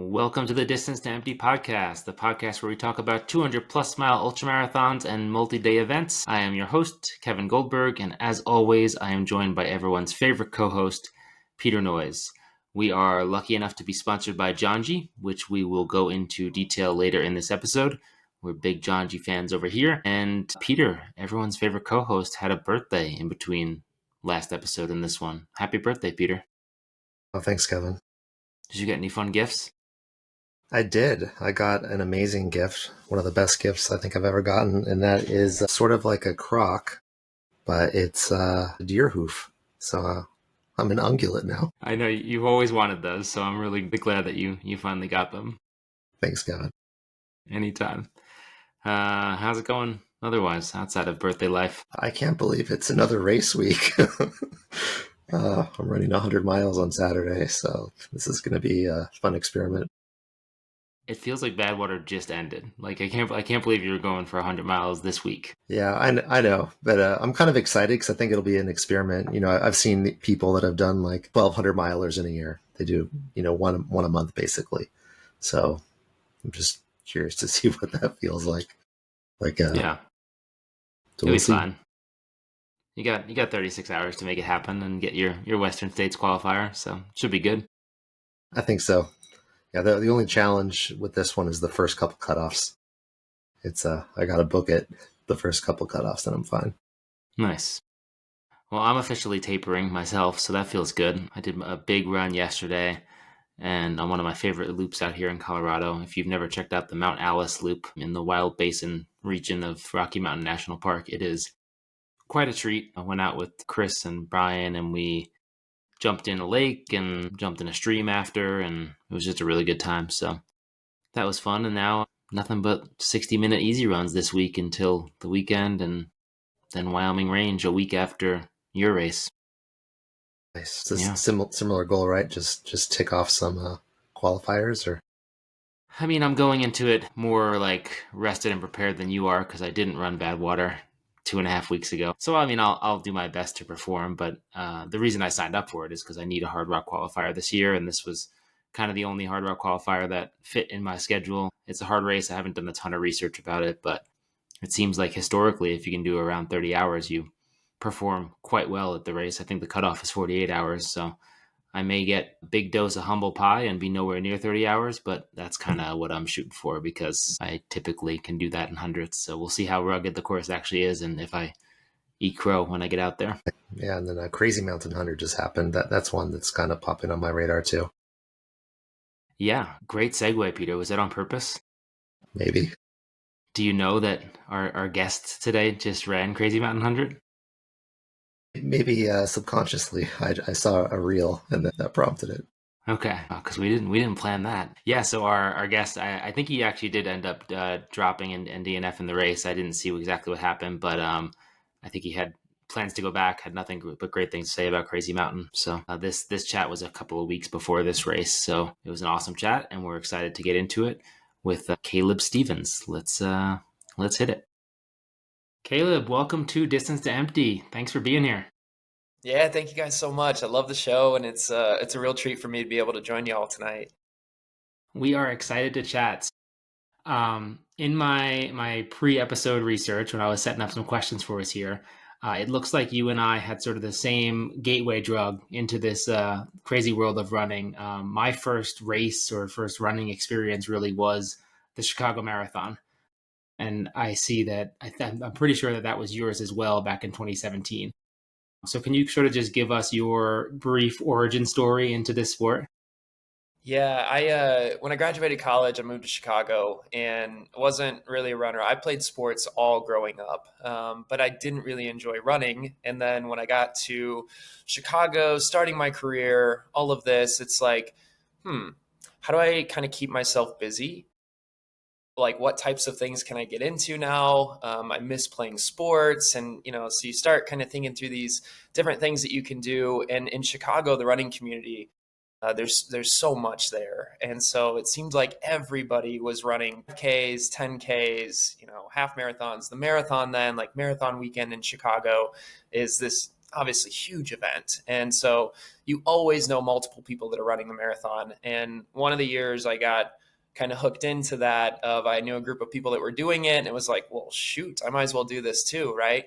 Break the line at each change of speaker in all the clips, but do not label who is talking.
Welcome to the Distance to Empty podcast, the podcast where we talk about 200 plus mile ultramarathons and multi-day events. I am your host, Kevin Goldberg, and as always, I am joined by everyone's favorite co-host, Peter Noyes. We are lucky enough to be sponsored by Janji, which we will go into detail later in this episode. We're big Janji fans over here. And Peter, everyone's favorite co-host, had a birthday in between last episode and this one. Happy birthday, Peter.
Oh, thanks, Kevin.
Did you get any fun gifts?
I did. I got an amazing gift, one of the best gifts I think I've ever gotten, and that is sort of like a croc, but it's a deer hoof. So I'm an ungulate now.
I know you've always wanted those, so I'm really glad that you finally got them.
Thanks, Kevin.
Anytime. How's it going otherwise, outside of birthday life?
I can't believe it's another race week. I'm running 100 miles on Saturday, so this is going to be a fun experiment.
It feels like Badwater just ended. Like I can't believe you were going for 100 miles this week.
Yeah, I know, but I'm kind of excited because I think it'll be an experiment. You know, I've seen people that have done like 1,200 milers in a year. They do, one a month basically. So I'm just curious to see what that feels like.
Yeah,
so
it'll be fun. You got 36 hours to make it happen and get your Western States qualifier, so it should be good.
I think so. Yeah, the only challenge with this one is the first couple cutoffs. It's I got to book it the first couple cutoffs, and I'm fine.
Nice. Well, I'm officially tapering myself, so that feels good. I did a big run yesterday, and on one of my favorite loops out here in Colorado. If you've never checked out the Mount Alice loop in the Wild Basin region of Rocky Mountain National Park, it is quite a treat. I went out with Chris and Brian, and we jumped in a lake and jumped in a stream after, and it was just a really good time. So that was fun. And now nothing but 60-minute easy runs this week until the weekend, and then Wyoming Range a week after your race.
Nice. It's a similar goal, right? Just tick off some qualifiers, or?
I mean, I'm going into it more like rested and prepared than you are because I didn't run Badwater 2.5 weeks ago. So, I mean, I'll do my best to perform, but the reason I signed up for it is because I need a hard rock qualifier this year, and this was kind of the only hard rock qualifier that fit in my schedule. It's a hard race. I haven't done a ton of research about it, but it seems like historically, if you can do around 30 hours, you perform quite well at the race. I think the cutoff is 48 hours, so I may get a big dose of humble pie and be nowhere near 30 hours, but that's kind of what I'm shooting for because I typically can do that in hundreds. So we'll see how rugged the course actually is and if I eat crow when I get out there.
Yeah, and then a Crazy Mountain 100 just happened. That's one that's kind of popping on my radar too.
Yeah, great segue, Peter. Was that on purpose?
Maybe.
Do you know that our guest today just ran Crazy Mountain 100?
Maybe subconsciously, I saw a reel and that prompted it.
Okay, because we didn't plan that. Yeah, so our guest, I think he actually did end up dropping and DNF in the race. I didn't see exactly what happened, but I think he had plans to go back, had nothing but great things to say about Crazy Mountain. So this chat was a couple of weeks before this race, so it was an awesome chat, and we're excited to get into it with Kaleb Stevens. Let's hit it. Kaleb, welcome to Distance to Empty. Thanks for being here.
Yeah, thank you guys so much. I love the show, and it's a real treat for me to be able to join y'all tonight.
We are excited to chat. In my pre-episode research, when I was setting up some questions for us here, it looks like you and I had sort of the same gateway drug into this crazy world of running. My first race or first running experience really was the Chicago Marathon. And I see that I'm pretty sure that was yours as well back in 2017. So can you sort of just give us your brief origin story into this sport?
Yeah, I when I graduated college, I moved to Chicago and wasn't really a runner. I played sports all growing up, but I didn't really enjoy running. And then when I got to Chicago, starting my career, all of this, it's like, how do I kind of keep myself busy? Like, what types of things can I get into now? I miss playing sports, and so you start kind of thinking through these different things that you can do. And in Chicago, the running community, there's so much there, and so it seemed like everybody was running Ks, 10Ks, half marathons. The marathon then, like marathon weekend in Chicago, is this obviously huge event. And so you always know multiple people that are running the marathon. And one of the years I got kind of hooked into that of I knew a group of people that were doing it, and it was like, well, shoot, I might as well do this too, right?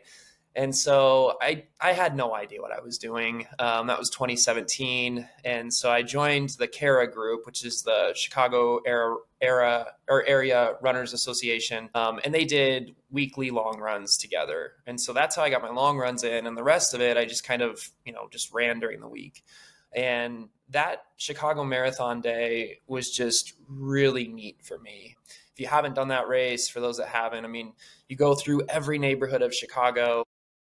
And so I had no idea what I was doing. That was 2017, and so I joined the CARA group, which is the Chicago Area Runners Association, and they did weekly long runs together. And so that's how I got my long runs in, and the rest of it I just kind of just ran during the week. And that Chicago Marathon day was just really neat for me. If you haven't done that race, for those that haven't, I mean, you go through every neighborhood of Chicago,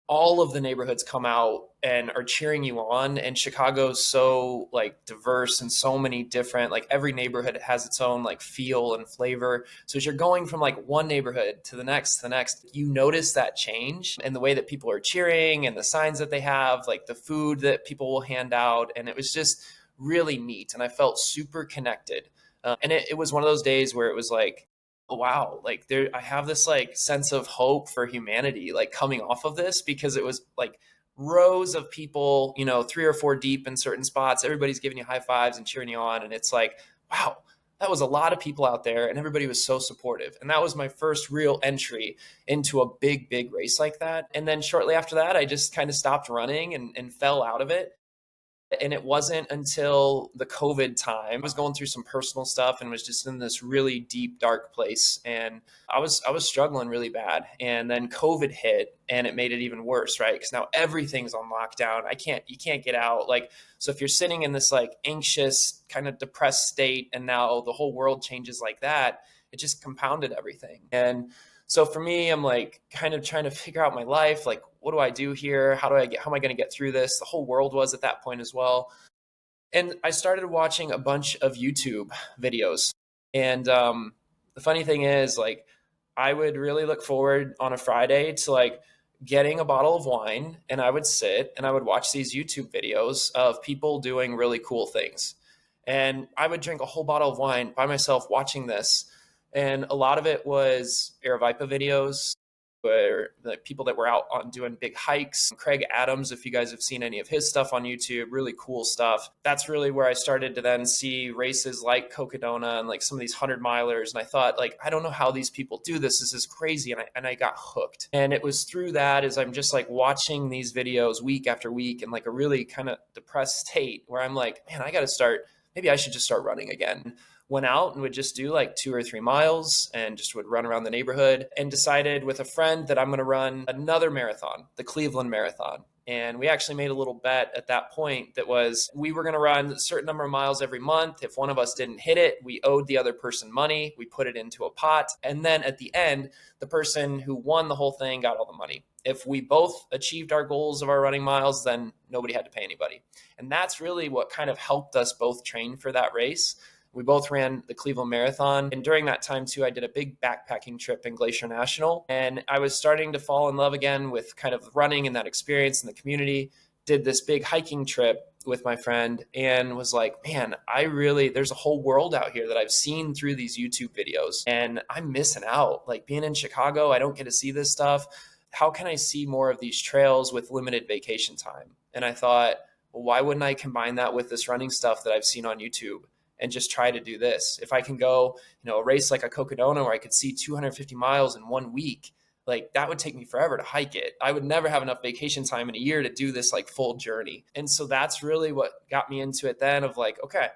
all of the neighborhoods come out and are cheering you on. And Chicago's so like diverse and so many different, like every neighborhood has its own like feel and flavor. So as you're going from like one neighborhood to the next, you notice that change and the way that people are cheering and the signs that they have, like the food that people will hand out. And it was just really neat. And I felt super connected. And it was one of those days where it was like, oh, wow, like there I have this like sense of hope for humanity like coming off of this, because it was like rows of people, 3 or 4 deep in certain spots. Everybody's giving you high fives and cheering you on, and it's like, wow, that was a lot of people out there, and everybody was so supportive. And that was my first real entry into a big race like that. And then shortly after that, I just kind of stopped running and fell out of it. And it wasn't until the COVID time I was going through some personal stuff and was just in this really deep, dark place. And I was struggling really bad. And then COVID hit and it made it even worse, right? Because now everything's on lockdown. You can't get out. Like, so if you're sitting in this like anxious, kind of depressed state, and now the whole world changes like that, it just compounded everything. And so for me, I'm like kind of trying to figure out my life. Like, what do I do here? How am I going to get through this? The whole world was at that point as well. And I started watching a bunch of YouTube videos. And the funny thing is, like, I would really look forward on a Friday to like getting a bottle of wine, and I would sit and I would watch these YouTube videos of people doing really cool things. And I would drink a whole bottle of wine by myself watching this. And a lot of it was Aravaipa videos, where the people that were out on doing big hikes. Craig Adams, if you guys have seen any of his stuff on YouTube, really cool stuff. That's really where I started to then see races like Cocodona and like some of these 100 milers. And I thought, like, I don't know how these people do this. This is crazy. And I got hooked. And it was through that, as I'm just like watching these videos week after week in like a really kind of depressed state, where I'm like, man, I got to start. Maybe I should just start running again. Went out and would just do like 2 or 3 miles and just would run around the neighborhood, and decided with a friend that I'm going to run another marathon, the Cleveland Marathon. And we actually made a little bet at that point that was we were going to run a certain number of miles every month. If one of us didn't hit it, we owed the other person money. We put it into a pot. And then at the end, the person who won the whole thing got all the money. If we both achieved our goals of our running miles, then nobody had to pay anybody. And that's really what kind of helped us both train for that race. We both ran the Cleveland Marathon. And during that time, too, I did a big backpacking trip in Glacier National. And I was starting to fall in love again with kind of running and that experience in the community. Did this big hiking trip with my friend and was like, man, there's a whole world out here that I've seen through these YouTube videos, and I'm missing out. Like, being in Chicago, I don't get to see this stuff. How can I see more of these trails with limited vacation time? And I thought, well, why wouldn't I combine that with this running stuff that I've seen on YouTube and just try to do this? If I can go, a race like a Cocodona where I could see 250 miles in 1 week, like that would take me forever to hike it. I would never have enough vacation time in a year to do this like full journey. And so that's really what got me into it then, of like, okay,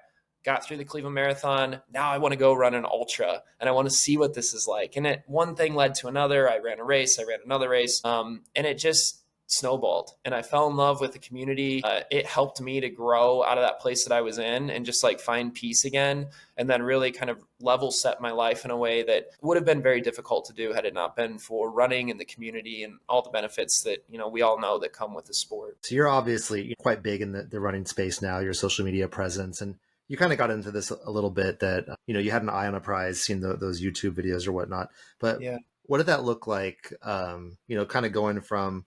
got through the Cleveland Marathon. Now I want to go run an ultra and I want to see what this is like. And one thing led to another. I ran a race, I ran another race, and it just snowballed, and I fell in love with the community. It helped me to grow out of that place that I was in and just like find peace again, and then really kind of level set my life in a way that would have been very difficult to do had it not been for running in the community and all the benefits that we all know that come with the sport.
So you're obviously quite big in the running space now, your social media presence, and you kind of got into this a little bit that you had an eye on a prize, seen those YouTube videos or whatnot. But
yeah,
what did that look like? Kind of going from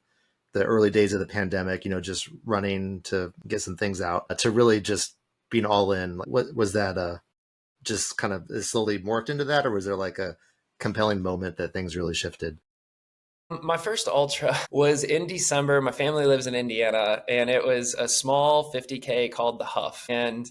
the early days of the pandemic, just running to get some things out, to really just being all in. What was that? Just kind of slowly morphed into that, or was there like a compelling moment that things really shifted?
My first ultra was in December. My family lives in Indiana, and it was a small 50K called the Huff. And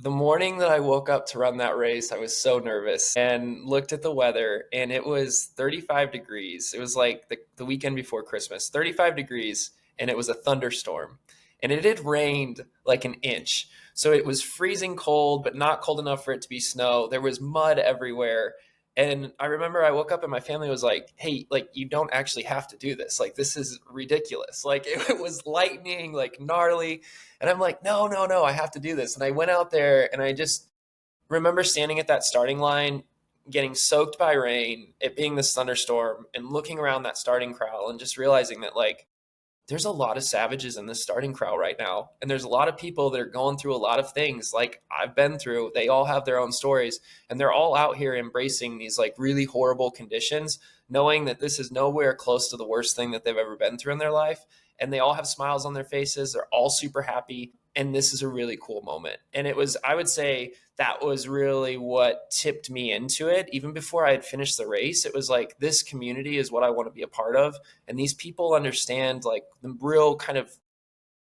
the morning that I woke up to run that race, I was so nervous and looked at the weather, and it was 35 degrees. It was like the weekend before Christmas, 35 degrees, and it was a thunderstorm. And it had rained like an inch. So it was freezing cold, but not cold enough for it to be snow. There was mud everywhere. And I remember I woke up and my family was like, hey, like, you don't actually have to do this. Like, this is ridiculous. Like, it was lightning, like, gnarly. And I'm like, no, no, no, I have to do this. And I went out there and I just remember standing at that starting line, getting soaked by rain, it being this thunderstorm, and looking around that starting crowd and just realizing that, like, there's a lot of savages in this starting crowd right now. And there's a lot of people that are going through a lot of things like I've been through. They all have their own stories, and they're all out here embracing these like really horrible conditions, knowing that this is nowhere close to the worst thing that they've ever been through in their life. And they all have smiles on their faces. They're all super happy. And this is a really cool moment. And it was, I would say, that was really what tipped me into it. Even before I had finished the race, it was like, this community is what I want to be a part of. And these people understand like the real kind of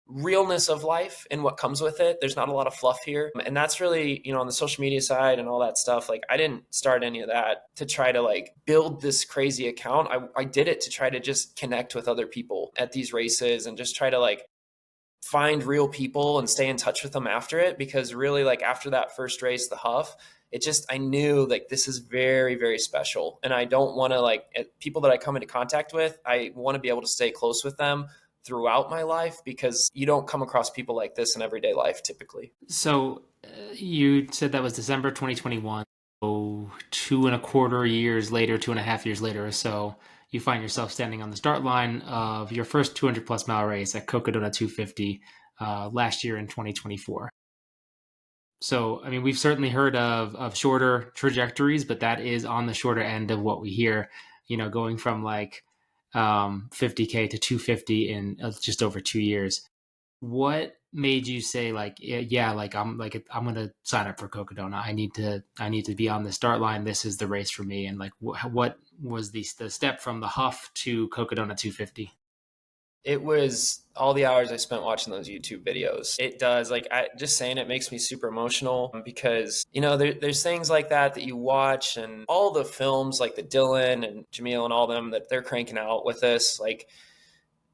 realness of life and what comes with it. There's not a lot of fluff here. And that's really, on the social media side and all that stuff, like I didn't start any of that to try to like build this crazy account. I did it to try to just connect with other people at these races and just try to like find real people and stay in touch with them after it. Because really, like after that first race, the Huff, I knew like this is very, very special. And I don't want to like people that I come into contact with, I want to be able to stay close with them throughout my life, because you don't come across people like this in everyday life typically.
So you said that was December 2021. So 2.25 years later, 2.5 years later or so, you find yourself standing on the start line of your first 200 plus mile race at Cocodona 250 last year in 2024. So, I mean, we've certainly heard of shorter trajectories, but that is on the shorter end of what we hear, going from like 50K to 250 in just over 2 years. What made you say like, yeah, like I'm going to sign up for Cocodona. I need to be on the start line. This is the race for me. And like, what was the step from the Huff to Cocodona 250?
It was all the hours I spent watching those YouTube videos. It does, like, just saying it makes me super emotional because, there's things like that you watch, and all the films like the Dylan and Jamil and all them that they're cranking out with this, like,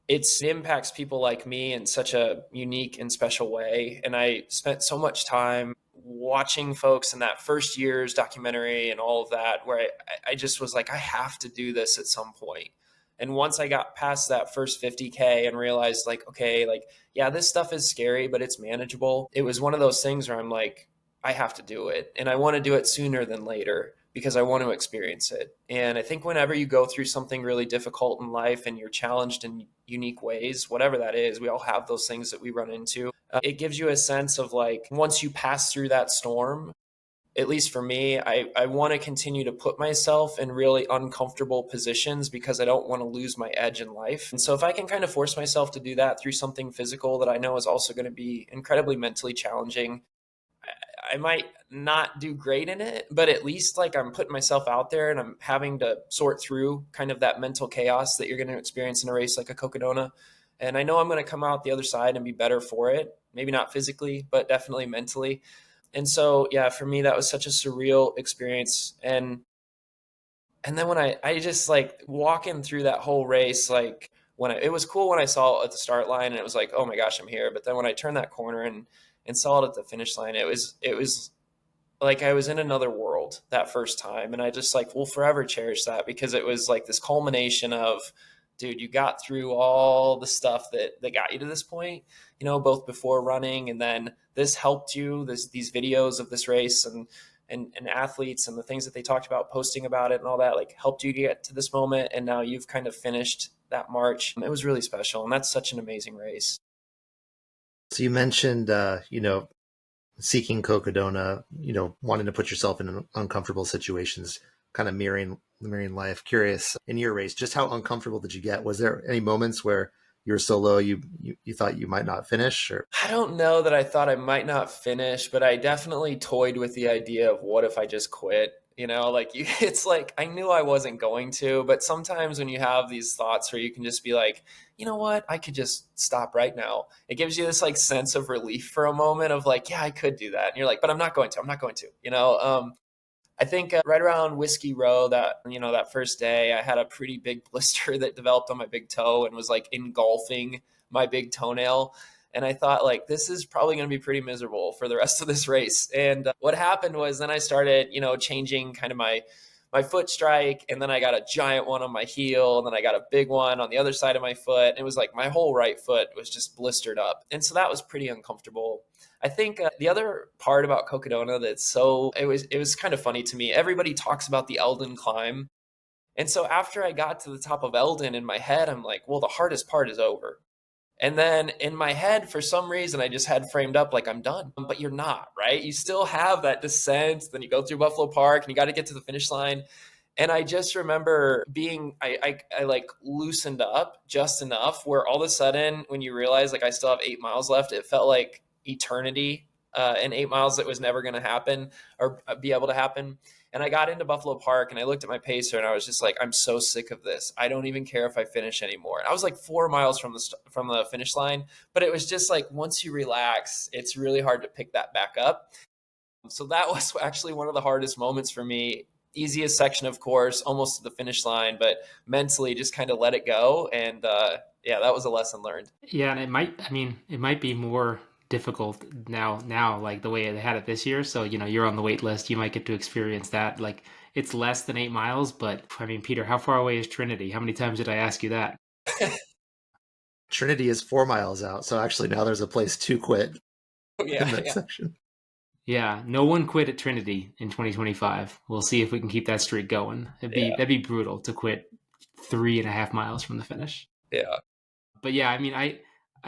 it impacts people like me in such a unique and special way. And I spent so much time watching folks in that first year's documentary and all of that, where I just was like, I have to do this at some point. And once I got past that first 50K and realized like, okay, like, yeah, this stuff is scary, but it's manageable. It was one of those things where I'm like, I have to do it. And I want to do it sooner than later because I want to experience it. And I think whenever you go through something really difficult in life and you're challenged in unique ways, whatever that is, we all have those things that we run into. It gives you a sense of like, once you pass through that storm, at least for me, I want to continue to put myself in really uncomfortable positions because I don't want to lose my edge in life. And so if I can kind of force myself to do that through something physical that I know is also going to be incredibly mentally challenging, I might not do great in it, but at least like I'm putting myself out there and I'm having to sort through kind of that mental chaos that you're going to experience in a race like a Cocodona. And I know I'm going to come out the other side and be better for it. Maybe not physically, but definitely mentally. And so, yeah, for me, that was such a surreal experience. And then when I just like walking through that whole race, like it was cool when I saw it at the start line and it was like, oh my gosh, I'm here. But then when I turned that corner and saw it at the finish line, it was like I was in another world that first time. And I just like will forever cherish that because it was like this culmination of, dude, you got through all the stuff that got you to this point, both before running, and then this helped you, these videos of this race and athletes and the things that they talked about posting about it and all that, like helped you get to this moment. And now you've kind of finished that march. It was really special. And that's such an amazing race.
So you mentioned, seeking Cocodona, wanting to put yourself in uncomfortable situations, kind of mirroring life. Curious, in your race, just how uncomfortable did you get? Was there any moments where you were so low you thought you might not finish? Or
I don't know that I thought I might not finish, but I definitely toyed with the idea of what if I just quit? like it's like I knew I wasn't going to, but sometimes when you have these thoughts where you can just be like, you know what, I could just stop right now. It gives you this like sense of relief for a moment of like, yeah, I could do that. And you're like, but I'm not going to, I think right around Whiskey Row that first day, I had a pretty big blister that developed on my big toe and was like engulfing my big toenail. And I thought like, this is probably going to be pretty miserable for the rest of this race. And what happened was then I started, changing kind of my foot strike. And then I got a giant one on my heel. And then I got a big one on the other side of my foot. It was like my whole right foot was just blistered up. And so that was pretty uncomfortable. I think the other part about Cocodona it was kind of funny to me. Everybody talks about the Eldon climb. And so after I got to the top of Eldon in my head, I'm like, well, the hardest part is over. And then in my head, for some reason, I just had framed up like I'm done. But you're not, right? You still have that descent. Then you go through Buffalo Park and you got to get to the finish line. And I just remember I like loosened up just enough where all of a sudden, when you realize like I still have 8 miles left, it felt like eternity. And 8 miles that was never going to happen or be able to happen. And I got into Buffalo Park and I looked at my pacer and I was just like, I'm so sick of this. I don't even care if I finish anymore. And I was like 4 miles from the finish line, but it was just like once you relax, it's really hard to pick that back up. So that was actually one of the hardest moments for me. Easiest section, of course, almost to the finish line, but mentally just kind of let it go. And yeah, that was a lesson learned.
Yeah, and it might be more difficult now, like the way they had it this year. So, you're on the wait list, you might get to experience that. Like it's less than 8 miles, but I mean, Peter, how far away is Trinity? How many times did I ask you that?
Trinity is 4 miles out, so actually now there's a place to quit in
Yeah,
that
yeah,
section.
Yeah, no one quit at Trinity in 2025. We'll see if we can keep that streak going.
yeah,
That'd be brutal to quit 3.5 miles from the finish.
yeah.
But yeah, I mean, I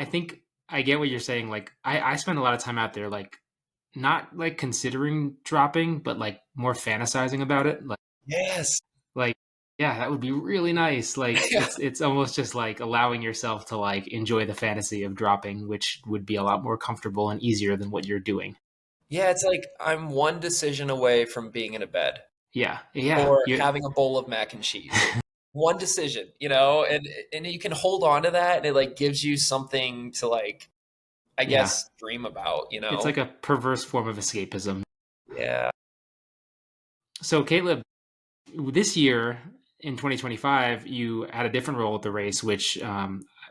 think I get what you're saying. Like I spend a lot of time out there, like not like considering dropping, but like more fantasizing about it.
Yes.
Like yeah, that would be really nice. Like
Yeah.
it's almost just like allowing yourself to like enjoy the fantasy of dropping, which would be a lot more comfortable and easier than what you're doing.
Yeah, it's like I'm one decision away from being in a bed
Yeah, yeah,
or
you
having a bowl of mac and cheese. One decision, and you can hold on to that and it like gives you something to like, I
yeah.
guess, dream about.
It's like a perverse form of escapism.
Yeah.
So Caleb, this year in 2025, you had a different role at the race, which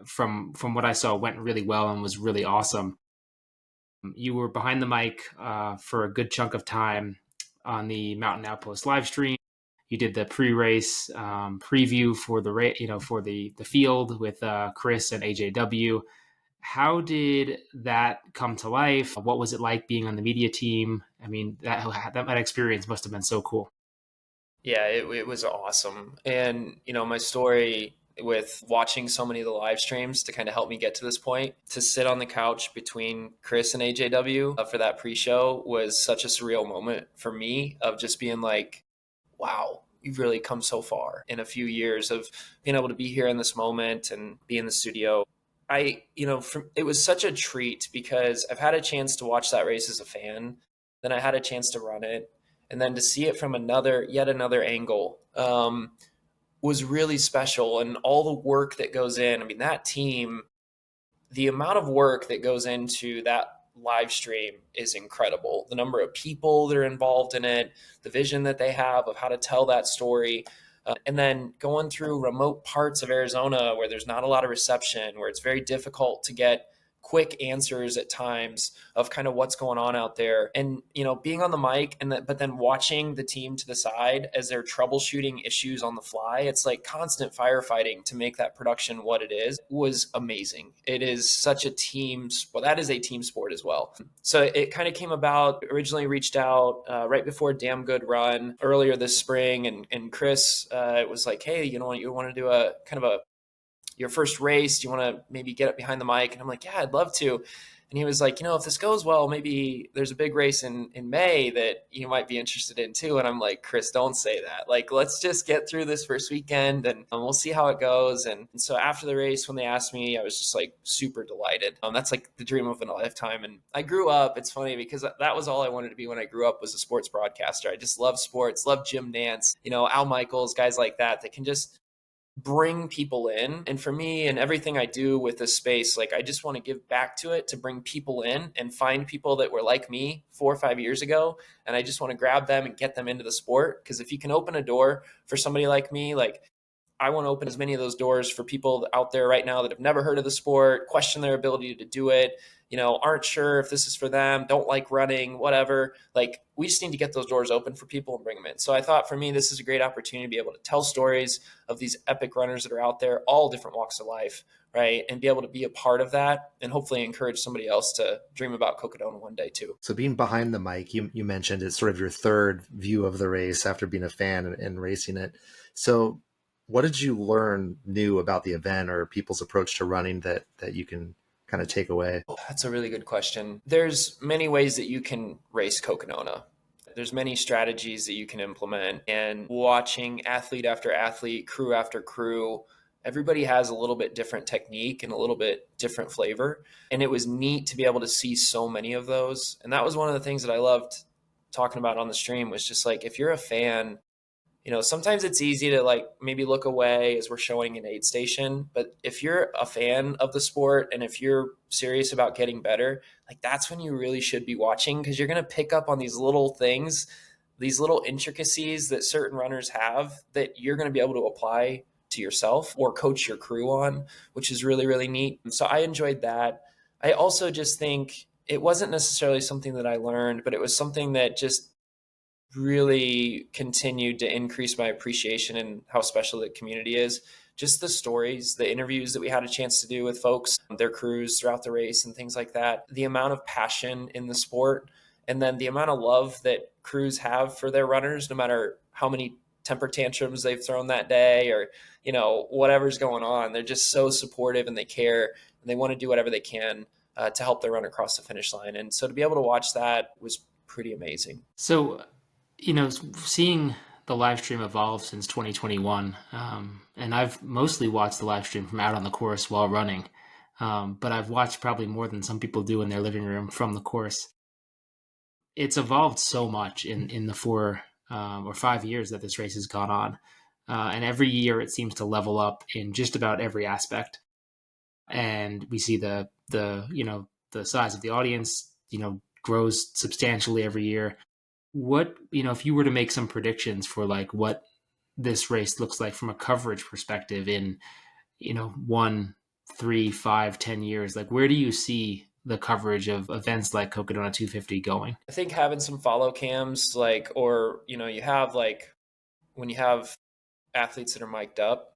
from what I saw went really well and was really awesome. You were behind the mic for a good chunk of time on the Mountain Outpost live stream. You did the pre-race preview for for the field with Chris and AJW. How did that come to life? What was it like being on the media team? I mean, that experience must have been so cool.
Yeah, it was awesome. And, my story with watching so many of the live streams to kind of help me get to this point, to sit on the couch between Chris and AJW for that pre-show was such a surreal moment for me of just being like, wow, you've really come so far in a few years of being able to be here in this moment and be in the studio. It was such a treat because I've had a chance to watch that race as a fan. Then I had a chance to run it. And then to see it from yet another angle was really special. And all the work that goes in, I mean, that team, the amount of work that goes into that live stream is incredible. The number of people that are involved in it, the vision that they have of how to tell that story. And then going through remote parts of Arizona where there's not a lot of reception, where it's very difficult to get quick answers at times of kind of what's going on out there, and being on the mic but then watching the team to the side as they're troubleshooting issues on the fly. It's like constant firefighting to make that production what it is. Was amazing. It is such a team sport. That is a team sport as well. So it kind of came about. Originally reached out right before Damn Good Run earlier this spring, and Chris was like, hey, you want to do a kind of a your first race? Do you want to maybe get up behind the mic? And I'm like, yeah, I'd love to. And he was like, if this goes well, maybe there's a big race in May that you might be interested in too. And I'm like, Chris, don't say that. Like, let's just get through this first weekend and we'll see how it goes. And so after the race, when they asked me, I was just like super delighted. That's like the dream of a lifetime. And I grew up, it's funny because that was all I wanted to be when I grew up, was a sports broadcaster. I just love sports, love Jim Nance, Al Michaels, guys like that can just bring people in. And for me and everything I do with this space, like I just want to give back to it, to bring people in and find people that were like me 4 or 5 years ago. And I just want to grab them and get them into the sport. Because if you can open a door for somebody like me, like I want to open as many of those doors for people out there right now that have never heard of the sport, question their ability to do it, aren't sure if this is for them, don't like running, whatever. Like, we just need to get those doors open for people and bring them in. So I thought for me, this is a great opportunity to be able to tell stories of these epic runners that are out there, all different walks of life, right? And be able to be a part of that and hopefully encourage somebody else to dream about Cocodona one day too.
So being behind the mic, you mentioned it's sort of your third view of the race after being a fan and racing it. So what did you learn new about the event or people's approach to running that you can kind of take away?
That's a really good question. There's many ways that you can race Cocodona. There's many strategies that you can implement, and watching athlete after athlete, crew after crew, everybody has a little bit different technique and a little bit different flavor. And it was neat to be able to see so many of those. And that was one of the things that I loved talking about on the stream, was just like, if you're a fan, sometimes it's easy to like maybe look away as we're showing an aid station. But if you're a fan of the sport and if you're serious about getting better, like that's when you really should be watching, because you're going to pick up on these little things, these little intricacies that certain runners have that you're going to be able to apply to yourself or coach your crew on, which is really, really neat. So I enjoyed that. I also just think it wasn't necessarily something that I learned, but it was something that just really continued to increase my appreciation and how special the community is. Just the stories, the interviews that we had a chance to do with folks, their crews throughout the race and things like that, the amount of passion in the sport, and then the amount of love that crews have for their runners, no matter how many temper tantrums they've thrown that day or, whatever's going on. They're just so supportive and they care and they want to do whatever they can to help their runner across the finish line. And so to be able to watch that was pretty amazing.
So, seeing the live stream evolve since 2021, and I've mostly watched the live stream from out on the course while running, but I've watched probably more than some people do in their living room from the course. It's evolved so much in the 4 or 5 years that this race has gone on, and every year it seems to level up in just about every aspect. And we see the size of the audience grows substantially every year. What, if you were to make some predictions for like what this race looks like from a coverage perspective in, 1, 3, 5, 10 years, like where do you see the coverage of events like Cocodona 250 going?
I think having some follow cams, like, or, you have like, when you have athletes that are mic'd up,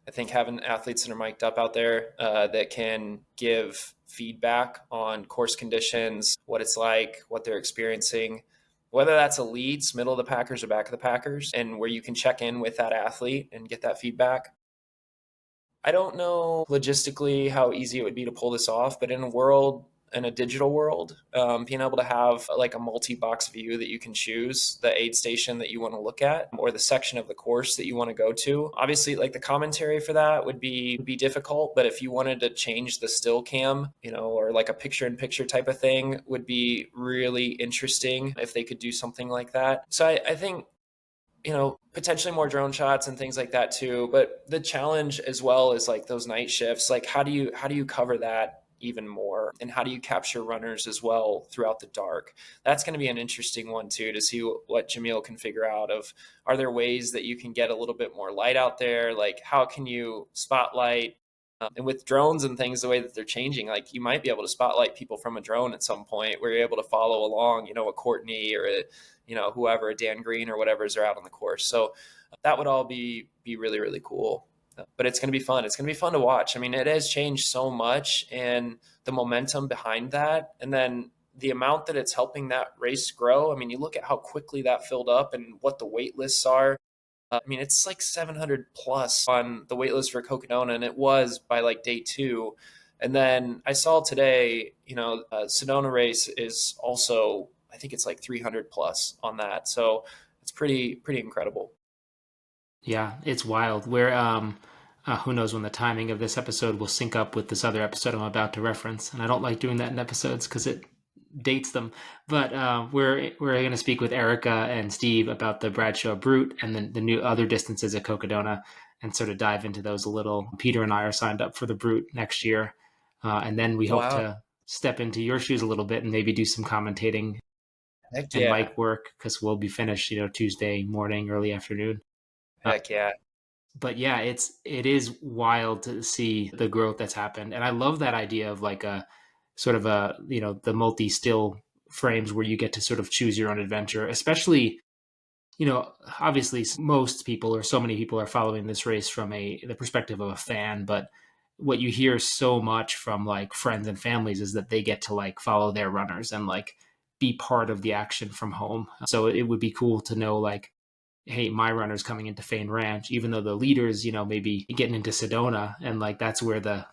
I think having athletes that are mic'd up out there that can give feedback on course conditions, what it's like, what they're experiencing, whether that's elites, middle of the packers, or back of the packers, and where you can check in with that athlete and get that feedback. I don't know logistically how easy it would be to pull this off, but in a digital world, being able to have like a multi-box view that you can choose the aid station that you want to look at or the section of the course that you want to go to. Obviously, like the commentary for that would be difficult, but if you wanted to change the still cam, or like a picture-in-picture type of thing, would be really interesting if they could do something like that. So I think potentially more drone shots and things like that too. But the challenge as well is like those night shifts. Like how do you cover that even more, and how do you capture runners as well throughout the dark? That's going to be an interesting one too, to see what Jamil can figure out of, are there ways that you can get a little bit more light out there? Like how can you spotlight, and with drones and things, the way that they're changing, like you might be able to spotlight people from a drone at some point where you're able to follow along, a Courtney or whoever, a Dan Green or whatever's are out on the course. So that would all be really, really cool. But it's going to be fun. It's going to be fun to watch. I mean, it has changed so much, and the momentum behind that, and then the amount that it's helping that race grow. I mean, you look at how quickly that filled up and what the wait lists are. I mean, it's like 700 plus on the wait list for Cocodona, and it was by like day 2. And then I saw today, Sedona race is also, I think it's like 300 plus on that. So it's pretty incredible.
Yeah, it's wild. Who knows when the timing of this episode will sync up with this other episode I'm about to reference. And I don't like doing that in episodes because it dates them. But we're going to speak with Erica and Steve about the Bradshaw Brute and then the new other distances at Cocodona and sort of dive into those a little. Peter and I are signed up for the Brute next year. And then we hope
Wow.
to step into your shoes a little bit and maybe do some commentating
Heck
and
yeah.
mic work because we'll be finished, Tuesday morning, early afternoon.
Heck yeah.
But yeah, it is wild to see the growth that's happened, and I love that idea of like a sort of a the multi still frames where you get to sort of choose your own adventure, especially obviously most people or so many people are following this race from the perspective of a fan, but what you hear so much from like friends and families is that they get to like follow their runners and like be part of the action from home. So it would be cool to know like, hey, my runner's coming into Fain Ranch, even though the leaders, maybe getting into Sedona, and like that's where the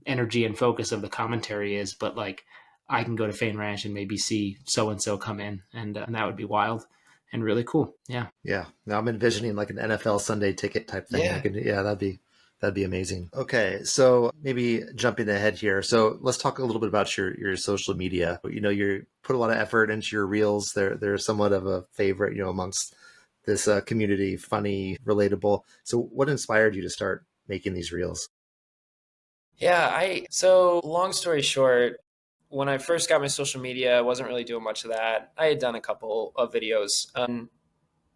energy and focus of the commentary is. But like, I can go to Fain Ranch and maybe see so and so come in, and that would be wild and really cool. Yeah.
Yeah. Now I'm envisioning like an NFL Sunday ticket type thing.
Yeah.
Yeah, that'd be amazing. Okay, so maybe jumping ahead here. So let's talk a little bit about your social media. You put a lot of effort into your reels. They're somewhat of a favorite, amongst this community, funny, relatable. So what inspired you to start making these reels?
Yeah, so long story short, when I first got my social media, I wasn't really doing much of that. I had done a couple of videos.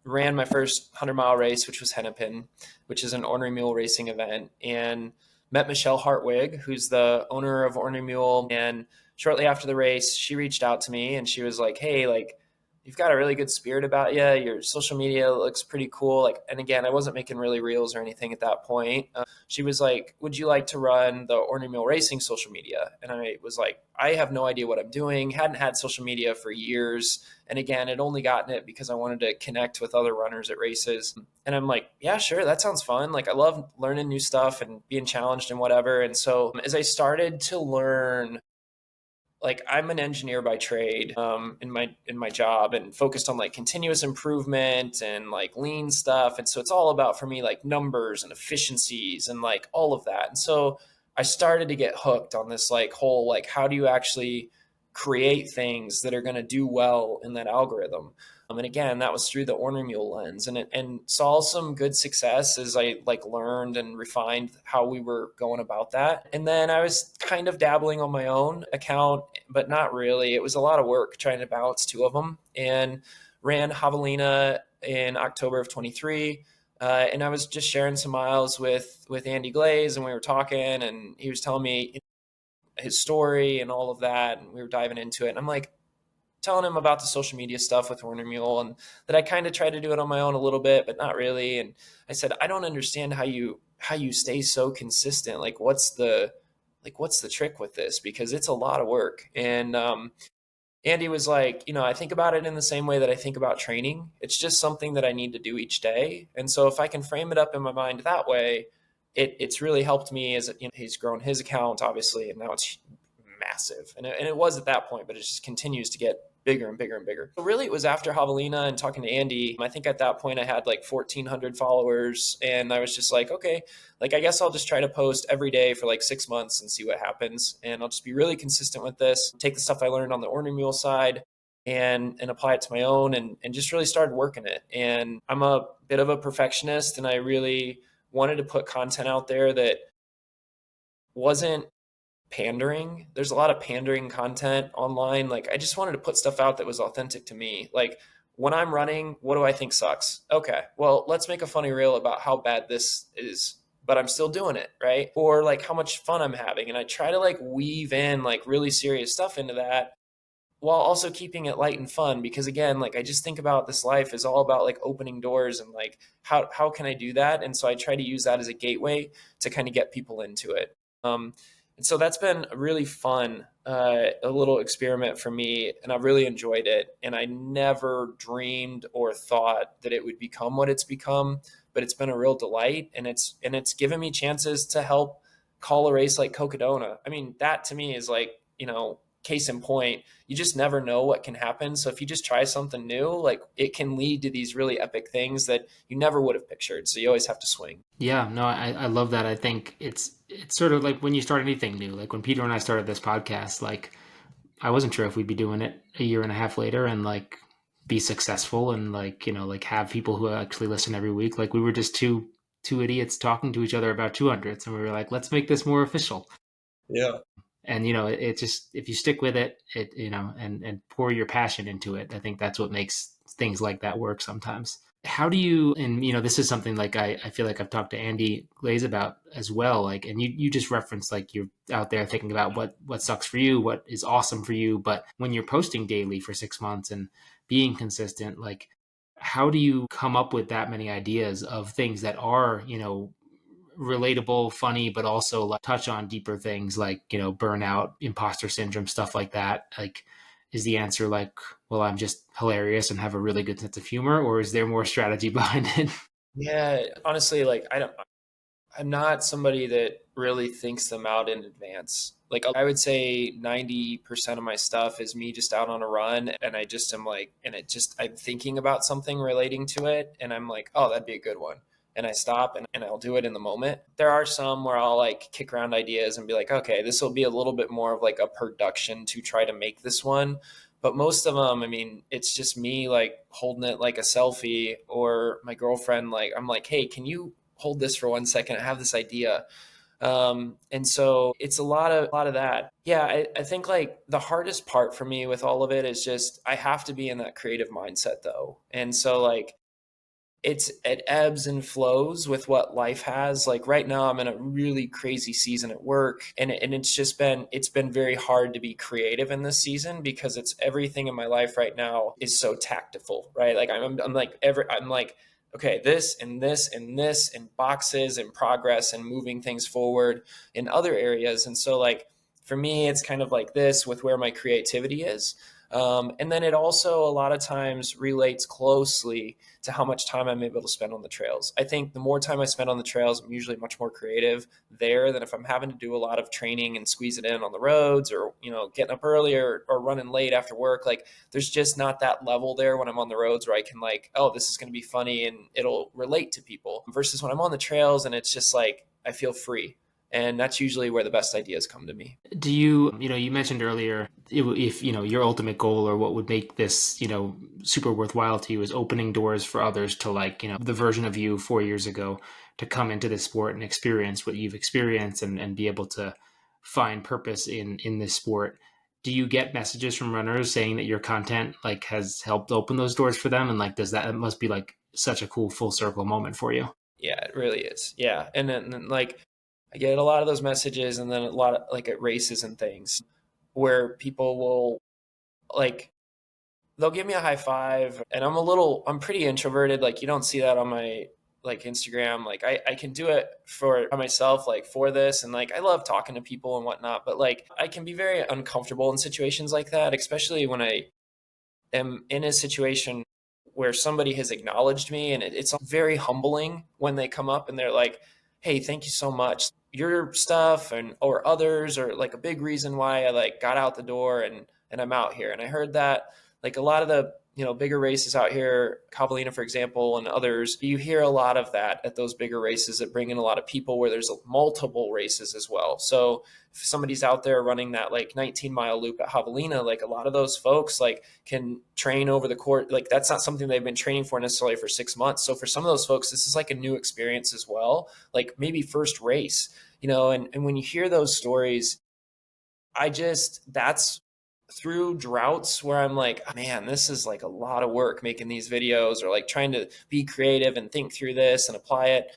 Ran my first 100-mile race, which was Hennepin, which is an ornery mule racing event, and met Michelle Hartwig, who's the owner of Ornery Mule. And shortly after the race, she reached out to me and she was like, "Hey, like, you've got a really good spirit about you. Your social media looks pretty cool." Like, and again, I wasn't making really reels or anything at that point. She was like, "Would you like to run the Ornery Mule Racing social media?" And I was like, "I have no idea what I'm doing." Hadn't had social media for years. And again, I'd only gotten it because I wanted to connect with other runners at races. And I'm like, yeah, sure, that sounds fun. Like, I love learning new stuff and being challenged and whatever. And so as I started to learn, like, I'm an engineer by trade, in my job, and focused on like continuous improvement and like lean stuff. And so it's all about, for me, like numbers and efficiencies and like all of that. And so I started to get hooked on this like whole, like, how do you actually create things that are going to do well in that algorithm? And again, that was through the Ornery Mule lens, and saw some good success as I like learned and refined how we were going about that. And then I was kind of dabbling on my own account, but not really. It was a lot of work trying to balance two of them, and ran Javelina in October of 23. And I was just sharing some miles with Andy Glaze, and we were talking, and he was telling me his story and all of that, and we were diving into it. And I'm like, telling him about the social media stuff with Warner Mule, and that I kind of tried to do it on my own a little bit, but not really. And I said, I don't understand how you stay so consistent. What's the trick with this? Because it's a lot of work. And Andy was like, I think about it in the same way that I think about training. It's just something that I need to do each day. And so if I can frame it up in my mind that way, it's really helped me. As he's grown his account, obviously, and now it's massive. And it was at that point, but it just continues to get bigger and bigger and bigger. So really, it was after Javelina and talking to Andy. I think at that point I had like 1,400 followers, and I was just like, okay, like, I guess I'll just try to post every day for like 6 months and see what happens. And I'll just be really consistent with this, take the stuff I learned on the Ornery Mule side and apply it to my own, and just really started working it. And I'm a bit of a perfectionist, and I really wanted to put content out there that wasn't pandering. There's a lot of pandering content online. Like, I just wanted to put stuff out that was authentic to me. Like, when I'm running, what do I think sucks? Okay, well, let's make a funny reel about how bad this is, but I'm still doing it, right? Or like how much fun I'm having. And I try to like weave in like really serious stuff into that while also keeping it light and fun, because again, like, I just think about this life is all about like opening doors, and like how can I do that? And so I try to use that as a gateway to kind of get people into it. And so that's been a really fun, a little experiment for me, and I've really enjoyed it. And I never dreamed or thought that it would become what it's become, but it's been a real delight, and it's given me chances to help call a race like Cocodona. I mean, that to me is like, case in point, you just never know what can happen. So if you just try something new, like it can lead to these really epic things that you never would have pictured. So you always have to swing.
Yeah, no, I love that. I think it's sort of like when you start anything new, like when Peter and I started this podcast, like I wasn't sure if we'd be doing it a year and a half later and like be successful and like, like have people who actually listen every week. Like we were just two idiots talking to each other about 200s, and we were like, let's make this more official.
Yeah.
And it just, if you stick with it, and pour your passion into it, I think that's what makes things like that work sometimes. How do you, and this is something like I feel like I've talked to Andy Glaze about as well, like, and you just referenced like you're out there thinking about what sucks for you, what is awesome for you, but when you're posting daily for 6 months and being consistent, like how do you come up with that many ideas of things that are relatable, funny, but also like touch on deeper things like burnout, imposter syndrome, stuff like that? Like, is the answer like, well, I'm just hilarious and have a really good sense of humor, or is there more strategy behind it?
Yeah, honestly, like I'm not somebody that really thinks them out in advance. Like I would say 90% of my stuff is me just out on a run and I just am like, and I'm thinking about something relating to it and I'm like, oh, that'd be a good one. And I stop and I'll do it in the moment. There are some where I'll like kick around ideas and be like, okay, this will be a little bit more of like a production to try to make this one. But most of them, I mean, it's just me like holding it like a selfie or my girlfriend, like, I'm like, hey, can you hold this for 1 second? I have this idea. And so it's a lot of that. Yeah, I think like the hardest part for me with all of it is just I have to be in that creative mindset though. And so like it ebbs and flows with what life has. Like right now I'm in a really crazy season at work and it's been very hard to be creative in this season because it's everything in my life right now is so tactful, right? Like I'm like okay, this and this and this and boxes and progress and moving things forward in other areas. And so like for me it's kind of like this with where my creativity is. And then it also a lot of times relates closely to how much time I'm able to spend on the trails. I think the more time I spend on the trails, I'm usually much more creative there than if I'm having to do a lot of training and squeeze it in on the roads or, getting up early or running late after work. Like there's just not that level there when I'm on the roads where I can like, oh, this is going to be funny and it'll relate to people versus when I'm on the trails and it's just like, I feel free. And that's usually where the best ideas come to me.
Do you mentioned earlier if your ultimate goal or what would make this super worthwhile to you is opening doors for others to like the version of you 4 years ago to come into this sport and experience what you've experienced and be able to find purpose in this sport. Do you get messages from runners saying that your content like has helped open those doors for them, and like it must be like such a cool full circle moment for you?
Yeah, it really is. Yeah. And then like I get a lot of those messages and then a lot of like at races and things where people will like they'll give me a high five and I'm pretty introverted. Like you don't see that on my like Instagram. Like I can do it for myself, like for this. And like I love talking to people and whatnot, but like I can be very uncomfortable in situations like that, especially when I am in a situation where somebody has acknowledged me and it's very humbling when they come up and they're like, hey, thank you so much, your stuff and or others are like a big reason why I like got out the door and I'm out here. And I heard that like a lot of the bigger races out here, Cavallina, for example, and others, you hear a lot of that at those bigger races that bring in a lot of people where there's multiple races as well. So if somebody's out there running that like 19-mile loop at Javelina, like a lot of those folks like can train over the court. Like that's not something they've been training for necessarily for 6 months. So for some of those folks, this is like a new experience as well, like maybe first race, and when you hear those stories, that's through droughts where I'm like, oh, man, this is like a lot of work making these videos or like trying to be creative and think through this and apply it.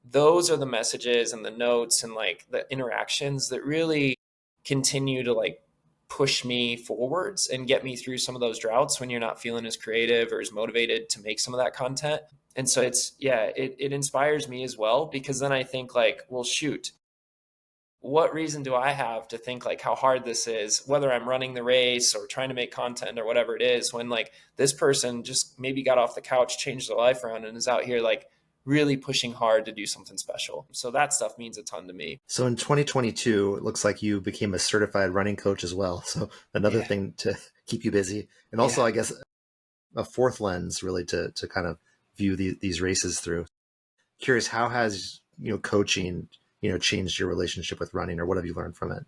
Those are the messages and the notes and like the interactions that really continue to like push me forwards and get me through some of those droughts when you're not feeling as creative or as motivated to make some of that content. And so it inspires me as well, because then I think like, well, shoot, what reason do I have to think like how hard this is, whether I'm running the race or trying to make content or whatever it is, when like this person just maybe got off the couch, changed their life around and is out here like really pushing hard to do something special. So that stuff means a ton to me.
So in 2022, it looks like you became a certified running coach as well. So another
Yeah.
thing to keep you busy. And
Yeah.
also, I guess, a fourth lens really to kind of view these races through. Curious, how has, coaching, changed your relationship with running, or what have you learned from it?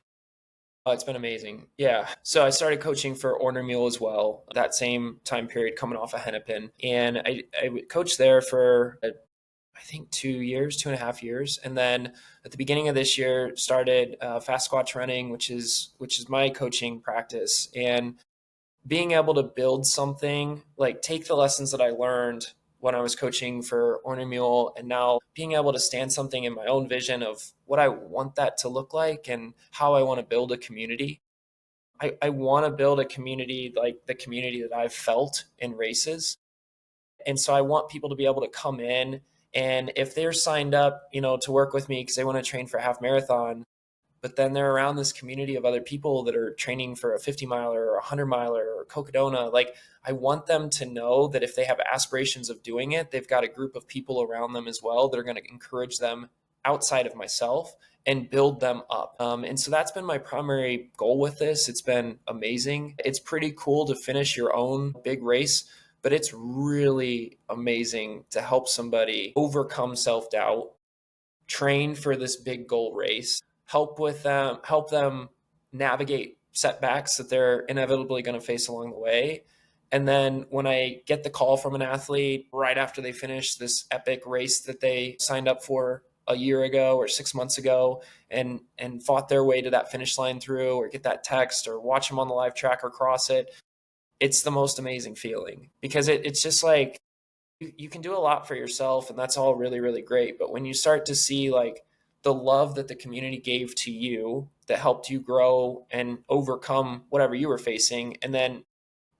Oh, it's been amazing. Yeah. So I started coaching for Orner Mule as well, that same time period coming off of Hennepin. And I coached there for, I think 2 years, 2.5 years. And then at the beginning of this year, started Fast Squatch Running, which is my coaching practice. And being able to build something, like take the lessons that I learned when I was coaching for Orner Mule, and now being able to stand something in my own vision of what I want that to look like and how I want to build a community. I want to build a community like the community that I've felt in races. And so I want people to be able to come in, and if they're signed up, to work with me because they want to train for a half marathon, but then they're around this community of other people that are training for a 50 miler or a 100 miler or Cocodona. Like, I want them to know that if they have aspirations of doing it, they've got a group of people around them as well that are going to encourage them outside of myself and build them up. And so that's been my primary goal with this. It's been amazing. It's pretty cool to finish your own big race, but it's really amazing to help somebody overcome self-doubt, train for this big goal race, help them navigate setbacks that they're inevitably going to face along the way. And then when I get the call from an athlete right after they finish this epic race that they signed up for a year ago or 6 months ago and fought their way to that finish line through, or get that text or watch them on the live tracker cross it, it's the most amazing feeling, because it's just like you can do a lot for yourself and that's all really, really great. But when you start to see like the love that the community gave to you that helped you grow and overcome whatever you were facing, and then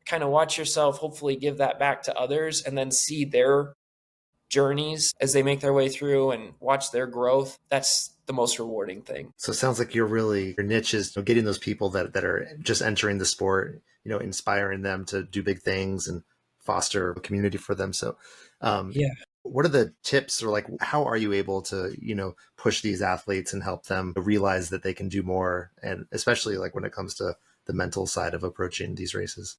kind of watch yourself hopefully give that back to others, and then see their journeys as they make their way through and watch their growth, that's the most rewarding thing.
So it sounds like your niche is, getting those people that are just entering the sport, inspiring them to do big things and foster a community for them. So,
Yeah.
what are the tips, or like, how are you able to, push these athletes and help them realize that they can do more? And especially like when it comes to the mental side of approaching these races.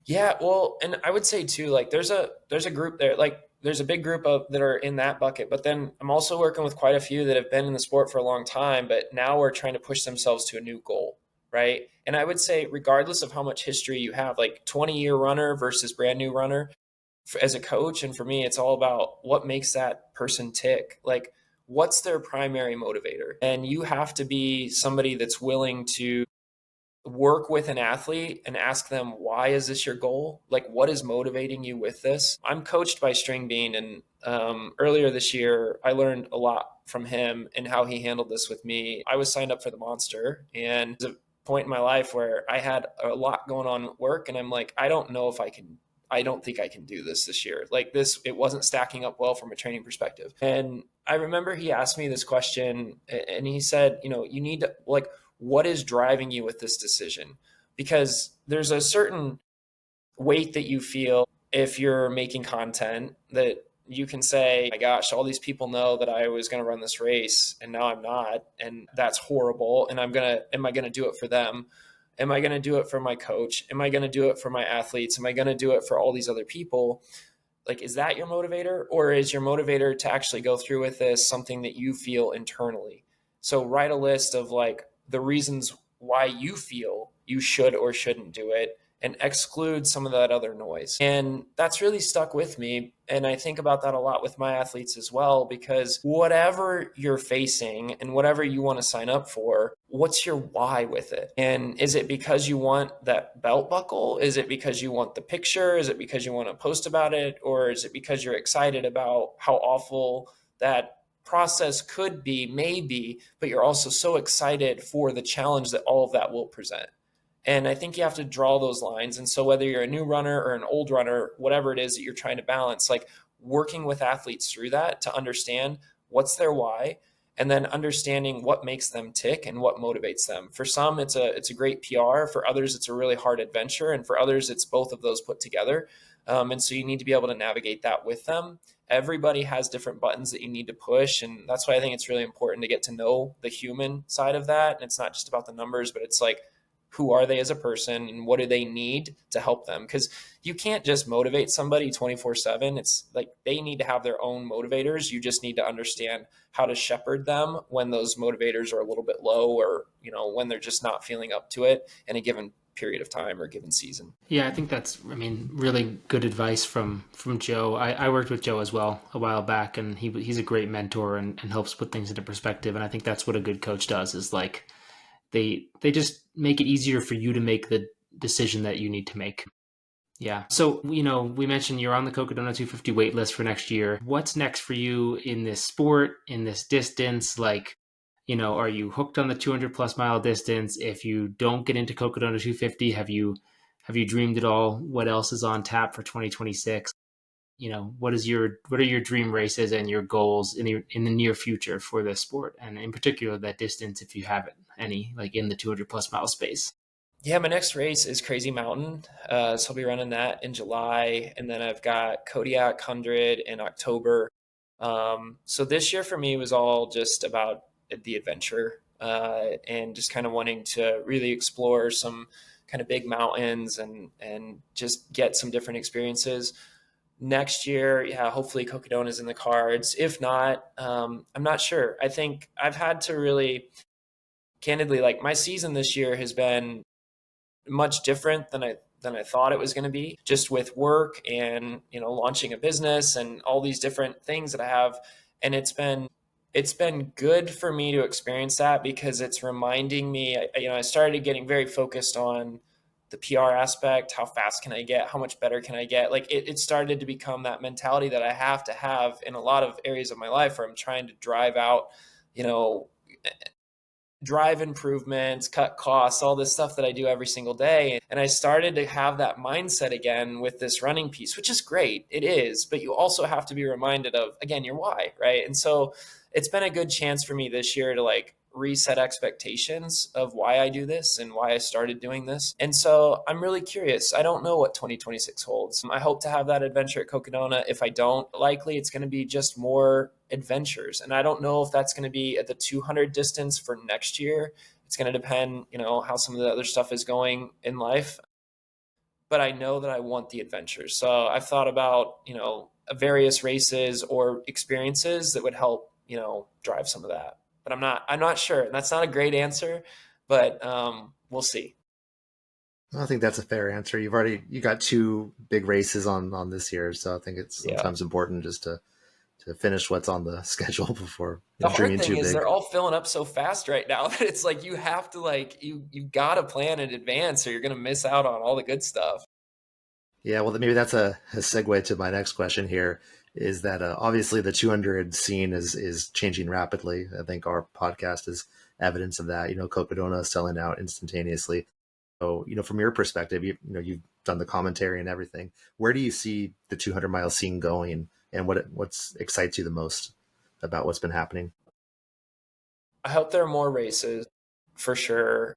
Yeah, well, and I would say too, like there's a group there, like there's a big group of that are in that bucket, but then I'm also working with quite a few that have been in the sport for a long time, but now are trying to push themselves to a new goal, right? And I would say, regardless of how much history you have, like 20-year runner versus brand new runner, as a coach, and for me, it's all about what makes that person tick. Like, what's their primary motivator? And you have to be somebody that's willing to work with an athlete and ask them, why is this your goal? Like, what is motivating you with this? I'm coached by String Bean, and earlier this year I learned a lot from him and how he handled this with me. I was signed up for the Monster, and there's a point in my life where I had a lot going on at work, and I'm like, I don't know if I don't think I can do this year. Like, this, it wasn't stacking up well from a training perspective. And I remember he asked me this question, and he said, you need to, like, what is driving you with this decision? Because there's a certain weight that you feel if you're making content that you can say, my gosh, all these people know that I was going to run this race and now I'm not. And that's horrible. And am I going to do it for them? Am I going to do it for my coach? Am I going to do it for my athletes? Am I going to do it for all these other people? Like, is that your motivator, or is your motivator to actually go through with this something that you feel internally? So write a list of like the reasons why you feel you should or shouldn't do it, and exclude some of that other noise. And that's really stuck with me. And I think about that a lot with my athletes as well, because whatever you're facing and whatever you want to sign up for, what's your why with it? And is it because you want that belt buckle? Is it because you want the picture? Is it because you want to post about it? Or is it because you're excited about how awful that process could be, maybe, but you're also so excited for the challenge that all of that will present? And I think you have to draw those lines. And so whether you're a new runner or an old runner, whatever it is that you're trying to balance, like working with athletes through that to understand what's their why, and then understanding what makes them tick and what motivates them. For some, it's a great PR. For others, it's a really hard adventure. And for others, it's both of those put together. And so you need to be able to navigate that with them. Everybody has different buttons that you need to push. And that's why I think it's really important to get to know the human side of that. And it's not just about the numbers, but it's like, who are they as a person and what do they need to help them? Because you can't just motivate somebody 24/7. It's like they need to have their own motivators. You just need to understand how to shepherd them when those motivators are a little bit low, or, when they're just not feeling up to it in a given period of time or given season.
Yeah, I think that's, really good advice from Joe. I worked with Joe as well a while back, and he's a great mentor and helps put things into perspective. And I think that's what a good coach does, is like they just make it easier for you to make the decision that you need to make. Yeah. So, we mentioned you're on the Cocodona 250 wait list for next year. What's next for you in this sport, in this distance? Like, are you hooked on the 200 plus mile distance? If you don't get into Cocodona 250, have you dreamed at all what else is on tap for 2026? What are your dream races and your goals in the near future for this sport, and in particular that distance, if you have it, any, like in the 200 plus mile space?
Yeah, my next race is Crazy Mountain. So I'll be running that in July. And then I've got Kodiak 100 in October. So this year for me was all just about the adventure, and just kind of wanting to really explore some kind of big mountains and just get some different experiences. Next year, yeah, hopefully Cocodona is in the cards. If not, I'm not sure. I think I've had to really, candidly, like my season this year has been much different than I thought it was going to be, just with work and launching a business and all these different things that I have. And it's been good for me to experience that, because it's reminding me, I started getting very focused on the PR aspect. How fast can I get? How much better can I get? Like it started to become that mentality that I have to have in a lot of areas of my life, where I'm trying to drive out, you know, drive improvements, cut costs, all this stuff that I do every single day. And I started to have that mindset again with this running piece, which is great. It is. But you also have to be reminded of, again, your why, right? And so it's been a good chance for me this year to like reset expectations of why I do this and why I started doing this. And so I'm really curious. I don't know what 2026 holds. I hope to have that adventure at Cocodona. If I don't, likely it's going to be just more adventures. And I don't know if that's going to be at the 200 distance for next year. It's going to depend, how some of the other stuff is going in life. But I know that I want the adventures. So I've thought about, various races or experiences that would help, drive some of that. But I'm not sure. That's not a great answer, but we'll see.
I think that's a fair answer. You got two big races on this year, so I think it's sometimes important just to finish what's on the schedule before
The hard
dreaming
thing
too
is
big.
they're all filling up so fast right now that it's like you have to you got to plan in advance, or you're going to miss out on all the good stuff.
Yeah, well, maybe that's a segue to my next question here. Is that obviously the 200 scene is changing rapidly. I think our podcast is evidence of that. Cocodona is selling out instantaneously. So, from your perspective, you've done the commentary and everything. Where do you see the 200-mile scene going, and what's excites you the most about what's been happening?
I hope there are more races, for sure.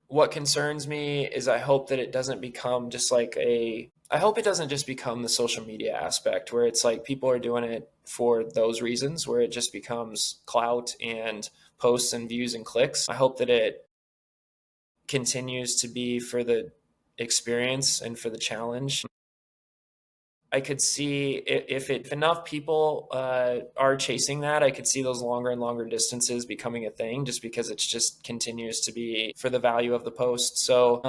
What concerns me is I hope that it doesn't become just I hope it doesn't just become the social media aspect, where it's like people are doing it for those reasons, where it just becomes clout and posts and views and clicks. I hope that it continues to be for the experience and for the challenge. I could see if enough people are chasing that, I could see those longer and longer distances becoming a thing, just because it just continues to be for the value of the post. So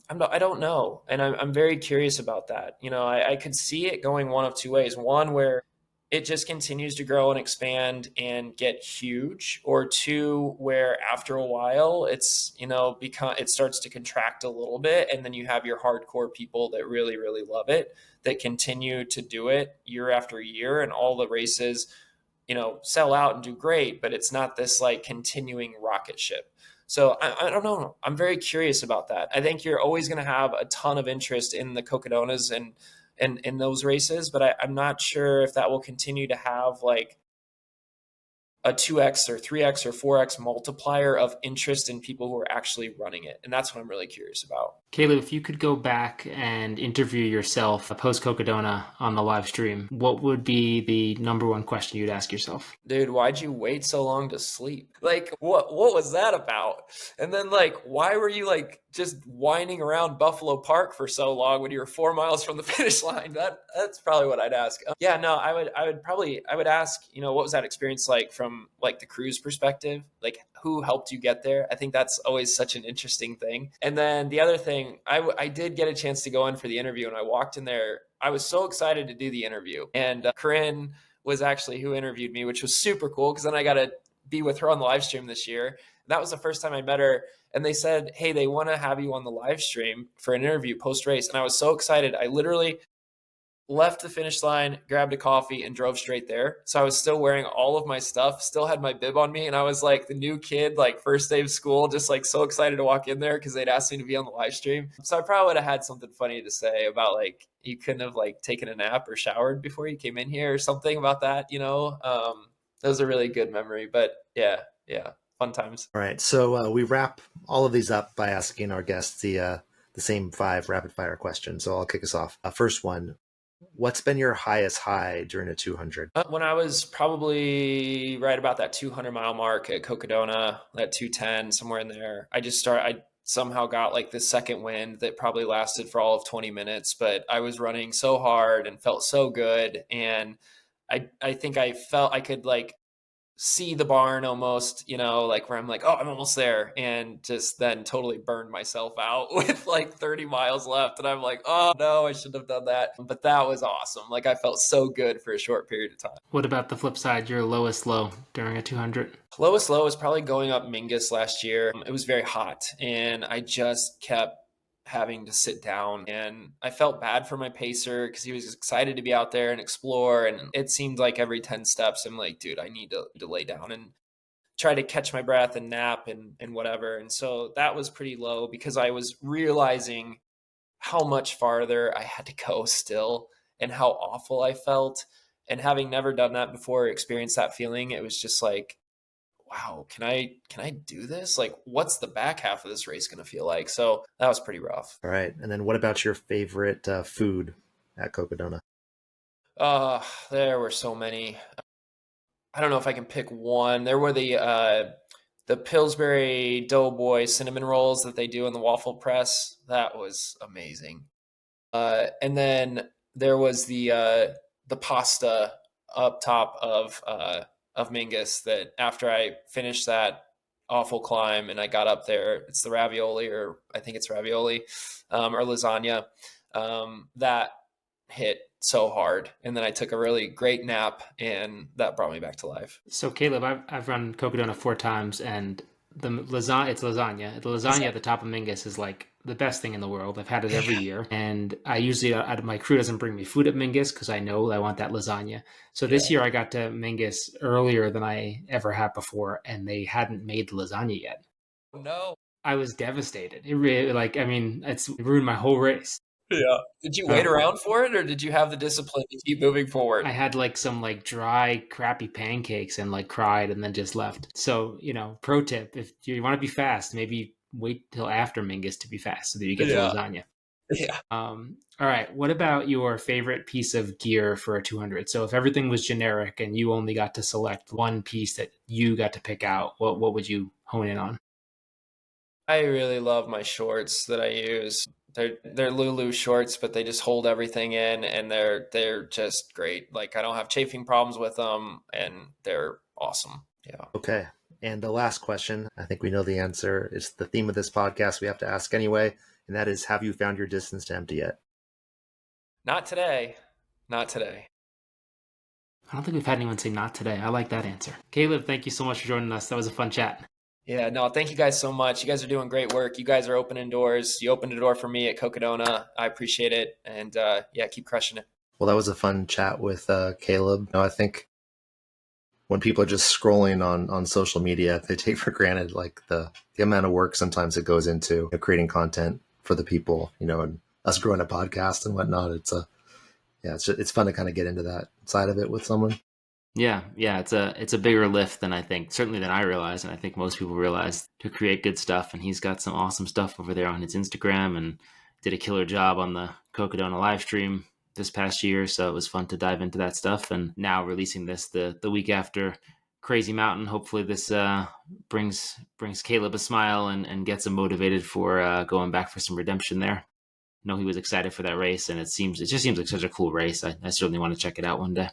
I don't know, and I'm very curious about that. I could see it going one of two ways: one where it just continues to grow and expand and get huge, or two where after a while it starts to contract a little bit, and then you have your hardcore people that really really love it, that continue to do it year after year, and all the races sell out and do great, but it's not this like continuing rocket ship. So I don't know. I'm very curious about that. I think you're always going to have a ton of interest in the Cocodonas and in those races, but I'm not sure if that will continue to have like a 2x or 3x or 4x multiplier of interest in people who are actually running it. And that's what I'm really curious about.
Kaleb, if you could go back and interview yourself post Cocodona on the live stream, what would be the number one question you'd ask yourself?
Dude, why'd you wait so long to sleep? Like, what was that about? And then like, why were you like just whining around Buffalo Park for so long when you were 4 miles from the finish line? That's probably what I'd ask. Yeah, no, I would ask, what was that experience like from like the crew's perspective? Like, who helped you get there? I think that's always such an interesting thing. And then the other thing, I did get a chance to go in for the interview, and I walked in there. I was so excited to do the interview, and Corinne was actually who interviewed me, which was super cool because then I got to be with her on the live stream this year. And that was the first time I met her. And they said, hey, they want to have you on the live stream for an interview post race. And I was so excited. I literally left the finish line, grabbed a coffee, and drove straight there. So I was still wearing all of my stuff, still had my bib on me. And I was like the new kid, like first day of school, just like so excited to walk in there because they'd asked me to be on the live stream. So I probably would have had something funny to say about like, you couldn't have like taken a nap or showered before you came in here or something about that. That was a really good memory, but yeah, fun times.
All right. So we wrap all of these up by asking our guests the same 5 rapid fire questions. So I'll kick us off. First one, what's been your highest high during a 200?
When I was probably right about that 200-mile mark at Cocodona, that 210, somewhere in there, I somehow got like the second wind that probably lasted for all of 20 minutes, but I was running so hard and felt so good. And I think I felt I could like see the barn almost, like where I'm like, oh, I'm almost there. And just then totally burned myself out with like 30 miles left. And I'm like, oh no, I shouldn't have done that. But that was awesome. Like I felt so good for a short period of time.
What about the flip side, your lowest low during a 200?
Lowest low was probably going up Mingus last year. It was very hot and I just kept having to sit down, and I felt bad for my pacer because he was excited to be out there and explore, and it seemed like every 10 steps I'm like, dude, I need to lay down and try to catch my breath and nap and whatever. And so that was pretty low because I was realizing how much farther I had to go still and how awful I felt. And having never done that before, experienced that feeling, it was just like, wow, can I do this? Like, what's the back half of this race going to feel like? So that was pretty rough.
All right. And then what about your favorite food at Cocodona?
There were so many. I don't know if I can pick one. There were the Pillsbury Doughboy cinnamon rolls that they do in the waffle press. That was amazing. And then there was the pasta up top of Mingus that after I finished that awful climb and I got up there, it's the ravioli, or I think it's ravioli, or lasagna, that hit so hard. And then I took a really great nap and that brought me back to life.
So Kaleb, I've run Cocodona 4 times, and it's lasagna. The lasagna at the top of Mingus is like the best thing in the world. I've had it every year, and I usually my crew doesn't bring me food at Mingus because I know I want that lasagna. So this year I got to Mingus earlier than I ever had before, and they hadn't made the lasagna yet.
No.
I was devastated. It really, it ruined my whole race.
Yeah. Did you wait around for it, or did you have the discipline to keep moving forward?
I had like some like dry, crappy pancakes and like cried and then just left. So, pro tip, if you want to be fast, maybe wait till after Mingus to be fast so that you get the lasagna.
Yeah.
All right. What about your favorite piece of gear for a 200? So if everything was generic and you only got to select one piece that you got to pick out, what would you hone in on?
I really love my shorts that I use. They're Lulu shorts, but they just hold everything in, and they're just great. Like I don't have chafing problems with them, and they're awesome. Yeah.
Okay. And the last question, I think we know the answer. It's the theme of this podcast. We have to ask anyway, and that is, have you found your distance to empty yet?
Not today. Not today.
I don't think we've had anyone say not today. I like that answer. Kaleb, thank you so much for joining us. That was a fun chat.
Yeah, no, thank you guys so much. You guys are doing great work. You guys are opening doors. You opened a door for me at Cocodona. I appreciate it. And keep crushing it.
Well, that was a fun chat with Kaleb. I think when people are just scrolling on social media, they take for granted like the amount of work sometimes it goes into creating content for the people, and us growing a podcast and whatnot. It's fun to kind of get into that side of it with someone.
Yeah, yeah, it's a bigger lift than I think, certainly than I realized, and I think most people realize to create good stuff. And he's got some awesome stuff over there on his Instagram, and did a killer job on the Cocodona live stream this past year. So it was fun to dive into that stuff. And now releasing this the week after Crazy Mountain, hopefully this brings Kaleb a smile and gets him motivated for going back for some redemption there. I know he was excited for that race, and it just seems like such a cool race. I certainly want to check it out one day.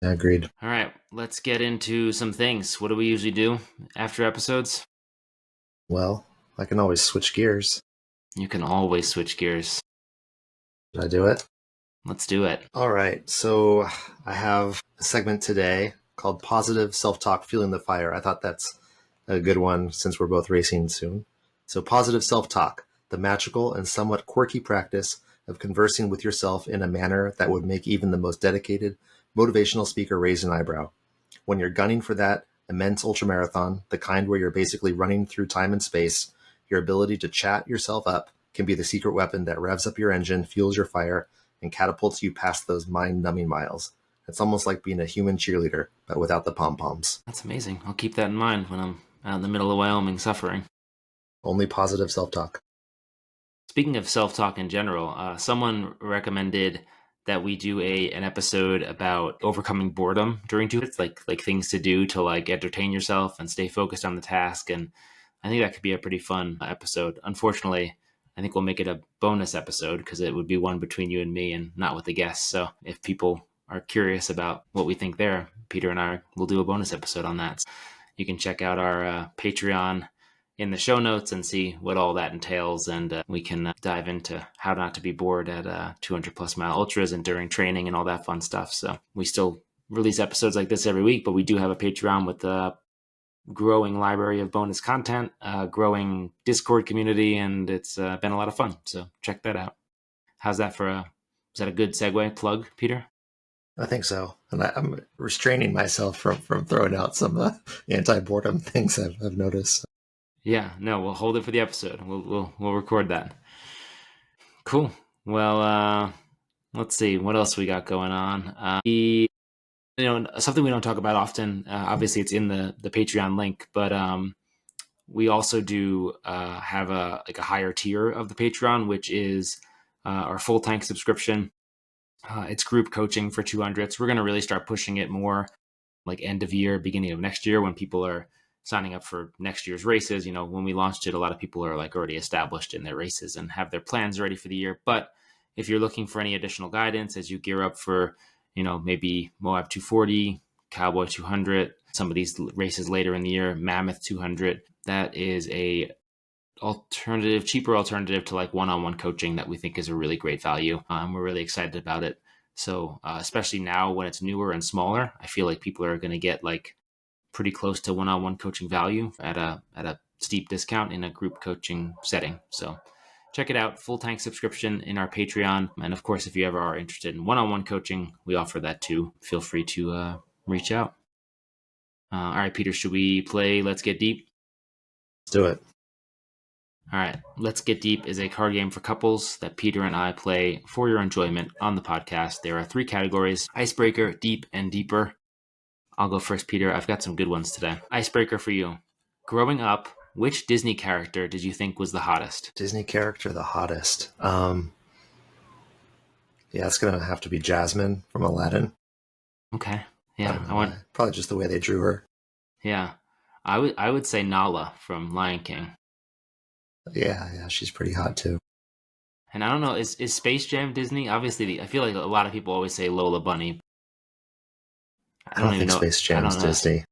Agreed.
All right, let's get into some things. What do we usually do after episodes?
Well, I can always switch gears.
You can always switch gears.
Should I do it?
Let's do it.
All right. So I have a segment today called Positive Self-Talk Fueling the Fire. I thought that's a good one since we're both racing soon. So positive self-talk, the magical and somewhat quirky practice of conversing with yourself in a manner that would make even the most dedicated motivational speaker raise an eyebrow. When you're gunning for that immense ultramarathon, the kind where you're basically running through time and space, your ability to chat yourself up can be the secret weapon that revs up your engine, fuels your fire, and catapults you past those mind-numbing miles. It's almost like being a human cheerleader, but without the pom-poms.
That's amazing. I'll keep that in mind when I'm out in the middle of Wyoming suffering.
Only positive self-talk.
Speaking of self-talk in general, someone recommended that we do an episode about overcoming boredom during two. It's like things to do to like entertain yourself and stay focused on the task. And I think that could be a pretty fun episode. Unfortunately, I think we'll make it a bonus episode because it would be one between you and me and not with the guests. So if people are curious about what we think there, Peter and I will do a bonus episode on that. So you can check out our Patreon in the show notes and see what all that entails. And we can dive into how not to be bored at 200 plus mile ultras and during training and all that fun stuff. So we still release episodes like this every week, but we do have a Patreon with a growing library of bonus content, growing Discord community, and it's been a lot of fun. So check that out. How's that is that a good segue plug, Peter?
I think so. And I'm restraining myself from throwing out some anti-boredom things I've noticed.
Yeah, no, we'll hold it for the episode. We'll record that. Cool. Well, let's see what else we got going on. Something we don't talk about often. Obviously, it's in the Patreon link, but we also do have a higher tier of the Patreon, which is our full tank subscription. It's group coaching for 200s. We're going to really start pushing it more like end of year, beginning of next year when people are signing up for next year's races. When we launched it, a lot of people are like already established in their races and have their plans ready for the year. But if you're looking for any additional guidance as you gear up for, maybe Moab 240, Cowboy 200, some of these races later in the year, Mammoth 200, that is a cheaper alternative to like one-on-one coaching that we think is a really great value. We're really excited about it. So especially now when it's newer and smaller, I feel like people are going to get like pretty close to one-on-one coaching value at a steep discount in a group coaching setting. So check it out. Full tank subscription in our Patreon. And of course, if you ever are interested in one-on-one coaching, we offer that too. Feel free to reach out. All right, Peter, should we play Let's Get Deep?
Let's do it.
All right. Let's Get Deep is a card game for couples that Peter and I play for your enjoyment on the podcast. There are 3 categories: Icebreaker, Deep, and Deeper. I'll go first, Peter. I've got some good ones today. Icebreaker for you. Growing up, which Disney character did you think was the hottest?
Disney character the hottest? Yeah, it's going to have to be Jasmine from Aladdin.
Okay. Yeah.
Probably just the way they drew her.
Yeah. I would say Nala from Lion King.
Yeah, she's pretty hot too.
And I don't know, is Space Jam Disney? Obviously, I feel like a lot of people always say Lola Bunny.
I don't think Space Jam's Disney.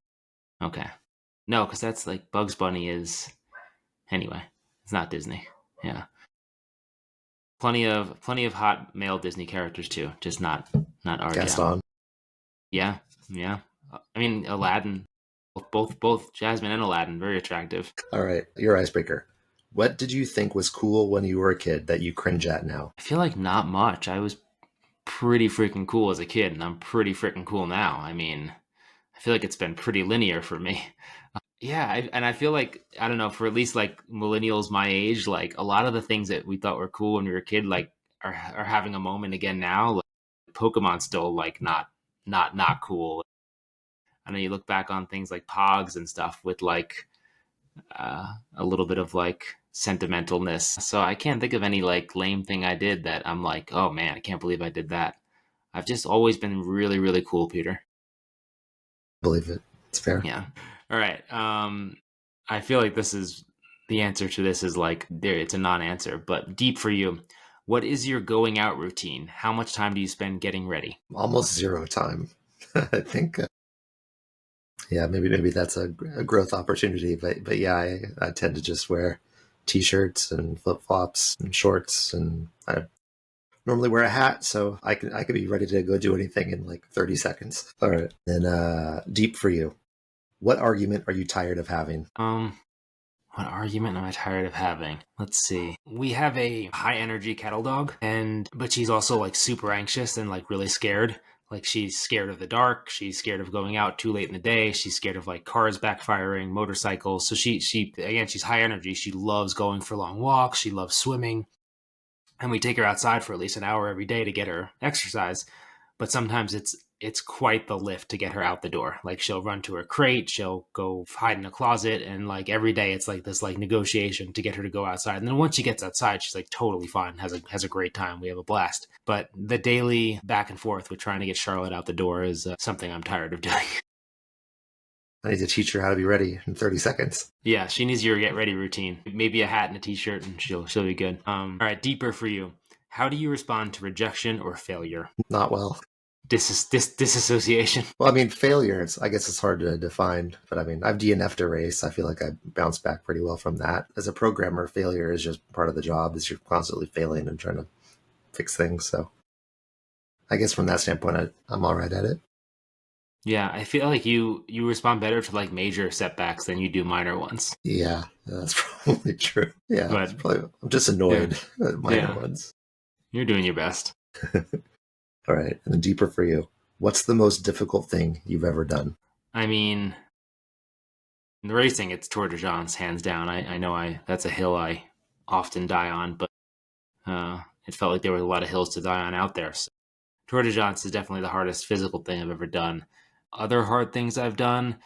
Okay. No, because that's like Bugs Bunny is. Anyway, it's not Disney. Yeah. Plenty of hot male Disney characters too, just not our
Gaston.
Yeah. I mean, Aladdin, both Jasmine and Aladdin, very attractive.
All right, your icebreaker. What did you think was cool when you were a kid that you cringe at now?
I feel like not much. I was pretty freaking cool as a kid, and I'm pretty freaking cool now. I mean, I feel like it's been pretty linear for me. Yeah, and I feel like, I don't know, for at least like millennials my age, like a lot of the things that we thought were cool when we were a kid, like are having a moment again now. Like, Pokemon's still like not not cool. I know you look back on things like Pogs and stuff with like a little bit of like sentimentalness. So I can't think of any like lame thing I did that I'm like, oh man, I can't believe I did that. I've just always been really, really cool, Peter.
Believe it. It's fair.
Yeah. All right. I feel like this is the answer to this is like there. It's a non-answer, but deep for you. What is your going out routine? How much time do you spend getting ready?
Almost zero time. I think. Yeah, maybe that's a growth opportunity, but yeah, I tend to just wear t-shirts and flip flops and shorts, and I normally wear a hat, so I could be ready to go do anything in like 30 seconds. All right, then deep for you. What argument are you tired of having?
What argument am I tired of having? Let's see. We have a high energy kettle dog, but she's also like super anxious and like really scared. Like she's scared of the dark. She's scared of going out too late in the day. She's scared of like cars backfiring, motorcycles. So she again, she's high energy. She loves going for long walks. She loves swimming. And we take her outside for at least an hour every day to get her exercise. But sometimes it's quite the lift to get her out the door. Like she'll run to her crate, she'll go hide in a closet, and like every day it's like this like negotiation to get her to go outside. And then once she gets outside, she's like totally fine, has a great time. We have a blast. But the daily back and forth with trying to get Charlotte out the door is something I'm tired of doing.
I need to teach her how to be ready in 30 seconds.
Yeah, she needs your get ready routine. Maybe a hat and a t-shirt, and she'll be good. All right, deeper for you. How do you respond to rejection or failure?
Not well.
Disassociation.
Well, I mean, failures, I guess it's hard to define, but I mean, I've DNF'd a race. I feel like I bounced back pretty well from that. As a programmer, failure is just part of the job, is you're constantly failing and trying to fix things. So I guess from that standpoint, I'm all right at it.
Yeah, I feel like you respond better to like major setbacks than you do minor ones.
Yeah, that's probably true. Yeah,
But
I'm just annoyed at minor ones.
You're doing your best.
All right, and then deeper for you. What's the most difficult thing you've ever done?
I mean, in the racing, it's Tour de France, hands down. I know that's a hill I often die on, but it felt like there were a lot of hills to die on out there. So Tour de France is definitely the hardest physical thing I've ever done. Other hard things I've done,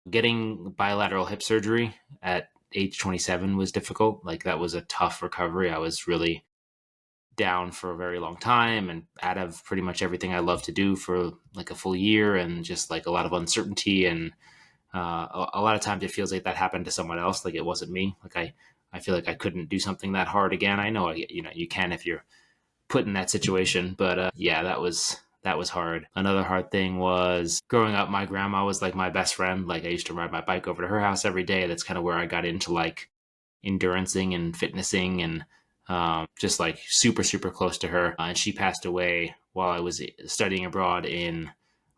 getting bilateral hip surgery at age 27 was difficult. Like that was a tough recovery. I was really down for a very long time and out of pretty much everything I love to do for like a full year, and just like a lot of uncertainty. And a lot of times it feels like that happened to someone else. Like it wasn't me. Like I feel like I couldn't do something that hard again. I know, you can if you're put in that situation, but yeah, that was hard. Another hard thing was growing up, my grandma was like my best friend. Like I used to ride my bike over to her house every day. That's kind of where I got into like endurancing and fitnessing, and just like super, super close to her. And she passed away while I was studying abroad in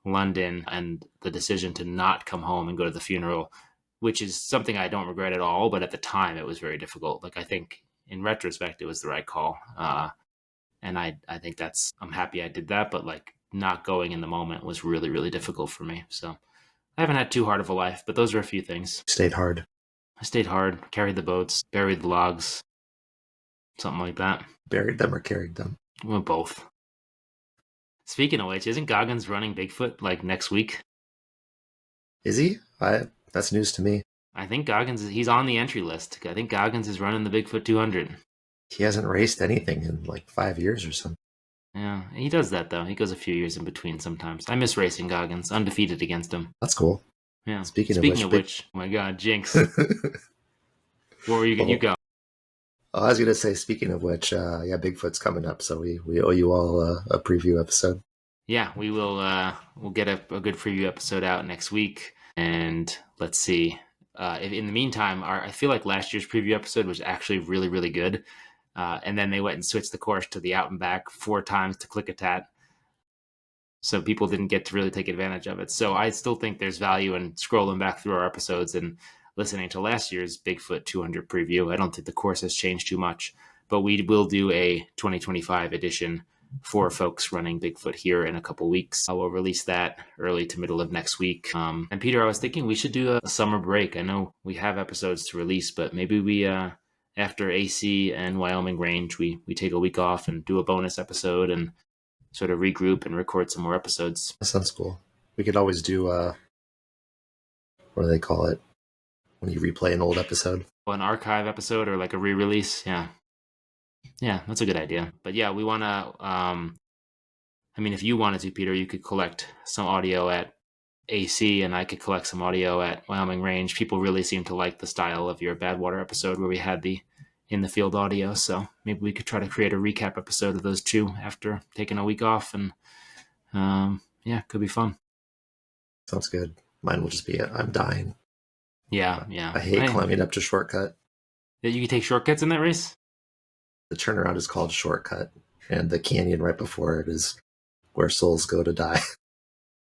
London, and the decision to not come home and go to the funeral, which is something I don't regret at all. But at the time it was very difficult. Like I think in retrospect, it was the right call. And I think I'm happy I did that, but like not going in the moment was really, really difficult for me. So I haven't had too hard of a life, but those are a few things.
Stayed hard.
I stayed hard, carried the boats, buried the logs, something like that.
Buried them or carried them?
Well, both. Speaking of which, isn't Goggins running Bigfoot like next week?
Is he? That's news to me.
I think he's on the entry list. I think Goggins is running the Bigfoot 200.
He hasn't raced anything in like 5 years or something.
Yeah, he does that though. He goes a few years in between sometimes. I miss racing Goggins, undefeated against him.
That's cool.
Yeah.
Speaking of which,
oh my God, Jinx. What were you go?
I was going to say, speaking of which, yeah, Bigfoot's coming up, so we owe you all a preview episode.
Yeah, we will. We'll get a good preview episode out next week, and let's see. If in the meantime, I feel like last year's preview episode was actually really, really good. And then they went and switched the course to the out and back 4 times to Klickitat. So people didn't get to really take advantage of it. So I still think there's value in scrolling back through our episodes and listening to last year's Bigfoot 200 preview. I don't think the course has changed too much, but we will do a 2025 edition for folks running Bigfoot here in a couple weeks. I will release that early to middle of next week. And Peter, I was thinking we should do a summer break. I know we have episodes to release, but maybe we, after AC and Wyoming Range, we take a week off and do a bonus episode and sort of regroup and record some more episodes.
That sounds cool. We could always do, what do they call it? When you replay an old episode.
An archive episode or like a re-release. Yeah. Yeah, that's a good idea. But yeah, we want to, if you wanted to, Peter, you could collect some audio at AC and I could collect some audio at Wyoming Range. People really seem to like the style of your Badwater episode where we had the in the field audio. So maybe we could try to create a recap episode of those two after taking a week off. And could be fun.
Sounds good. Mine will just be I'm dying.
Yeah.
I hate climbing up to Shortcut.
You can take shortcuts in that race?
The turnaround is called Shortcut, and the canyon right before it is where souls go to die.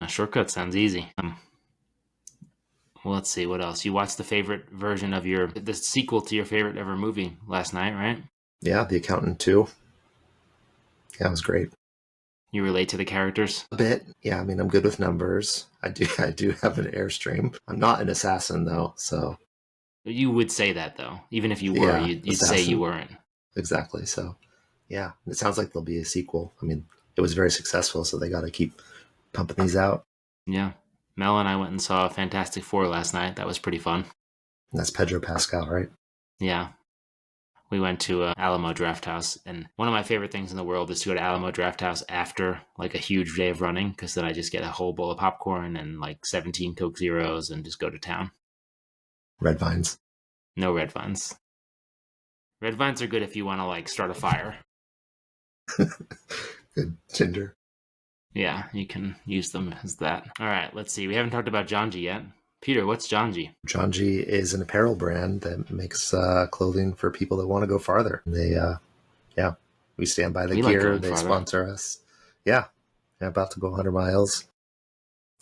A shortcut sounds easy. Well, let's see, what else? You watched the favorite version of the sequel to your favorite ever movie last night, right?
Yeah, The Accountant 2. Yeah, it was great.
You relate to the characters?
A bit. Yeah, I'm good with numbers. I do have an Airstream. I'm not an assassin, though, so...
You would say that, though. Even if you were, you'd say you weren't.
Exactly, so... Yeah, it sounds like there'll be a sequel. It was very successful, so they got to keep pumping these out.
Yeah. Mel and I went and saw Fantastic Four last night. That was pretty fun.
And that's Pedro Pascal, right?
Yeah. We went to Alamo Drafthouse, and one of my favorite things in the world is to go to Alamo Drafthouse after like a huge day of running, because then I just get a whole bowl of popcorn and like 17 Coke Zeros and just go to town.
Red vines.
No red vines. Red vines are good if you want to like start a fire.
Good Tinder.
Yeah, you can use them as that. All right, let's see. We haven't talked about Janji yet. Peter, what's Janji?
Janji is an apparel brand that makes clothing for people that want to go farther. They, we stand by the gear. They sponsor us. Yeah, about to go 100 miles.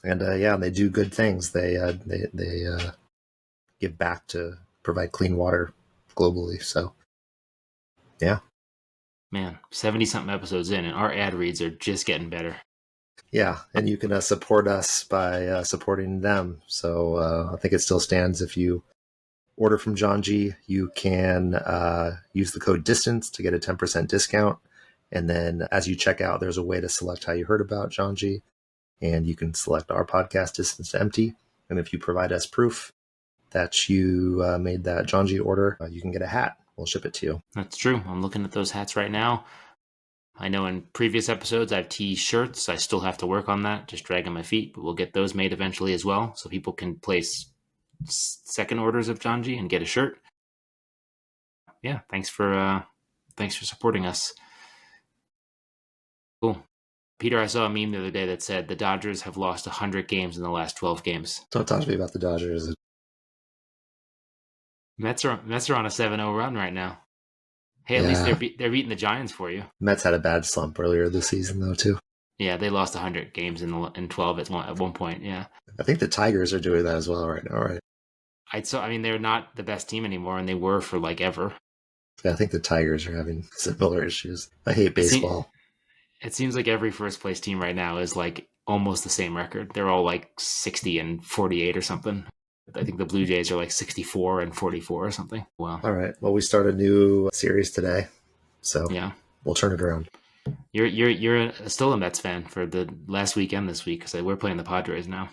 And they do good things. They give back to provide clean water globally. So, yeah.
Man, 70-something episodes in, and our ad reads are just getting better.
Yeah, and you can support us by supporting them. So I think it still stands. If you order from Janji, you can use the code DISTANCE to get a 10% discount. And then as you check out, there's a way to select how you heard about Janji. And you can select our podcast, Distance to Empty. And if you provide us proof that you made that Janji order, you can get a hat. We'll ship it to you.
That's true. I'm looking at those hats right now. I know in previous episodes I have T-shirts. I still have to work on that, just dragging my feet, but we'll get those made eventually as well, so people can place second orders of Janji and get a shirt. Yeah, thanks for supporting us. Cool. Peter, I saw a meme the other day that said the Dodgers have lost 100 games in the last 12 games.
Don't talk to me about the Dodgers.
Mets are on a 7-0 run right now. Hey, at least they're beating the Giants for you.
Mets had a bad slump earlier this season, though, too.
Yeah, they lost 100 games in 12 at one point. Yeah,
I think the Tigers are doing that as well right now, right?
They're not the best team anymore, and they were for like ever.
Yeah, I think the Tigers are having similar issues. I hate baseball.
It seems like every first place team right now is like almost the same record. They're all like 60 and 48 or something. I think the Blue Jays are like 64 and 44 or something. Wow.
All right. Well, we start a new series today, so
yeah,
we'll turn it around.
You're still a Mets fan for the last weekend this week because we're playing the Padres now.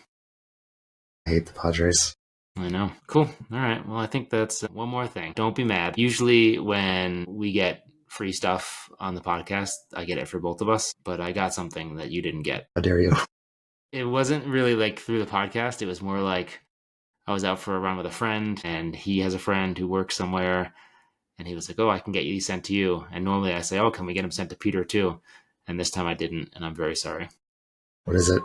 I hate the Padres.
I know. Cool. All right. Well, I think that's one more thing. Don't be mad. Usually when we get free stuff on the podcast, I get it for both of us, but I got something that you didn't get.
How dare you?
It wasn't really like through the podcast. It was more like I was out for a run with a friend, and he has a friend who works somewhere, and he was like, oh, I can get these sent to you. And normally I say, oh, can we get them sent to Peter too? And this time I didn't, and I'm very sorry.
What is it?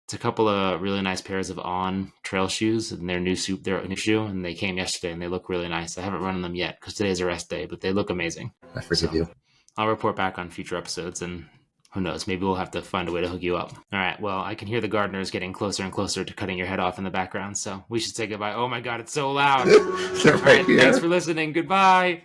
It's a couple of really nice pairs of On trail shoes, and their new shoe, and they came yesterday, and they look really nice. I haven't run them yet because today's a rest day, but they look amazing.
I forgive you.
I'll report back on future episodes, and who knows, maybe we'll have to find a way to hook you up. All right, well, I can hear the gardeners getting closer and closer to cutting your head off in the background, so we should say goodbye. Oh my God, it's so loud. All right, thanks for listening. Goodbye.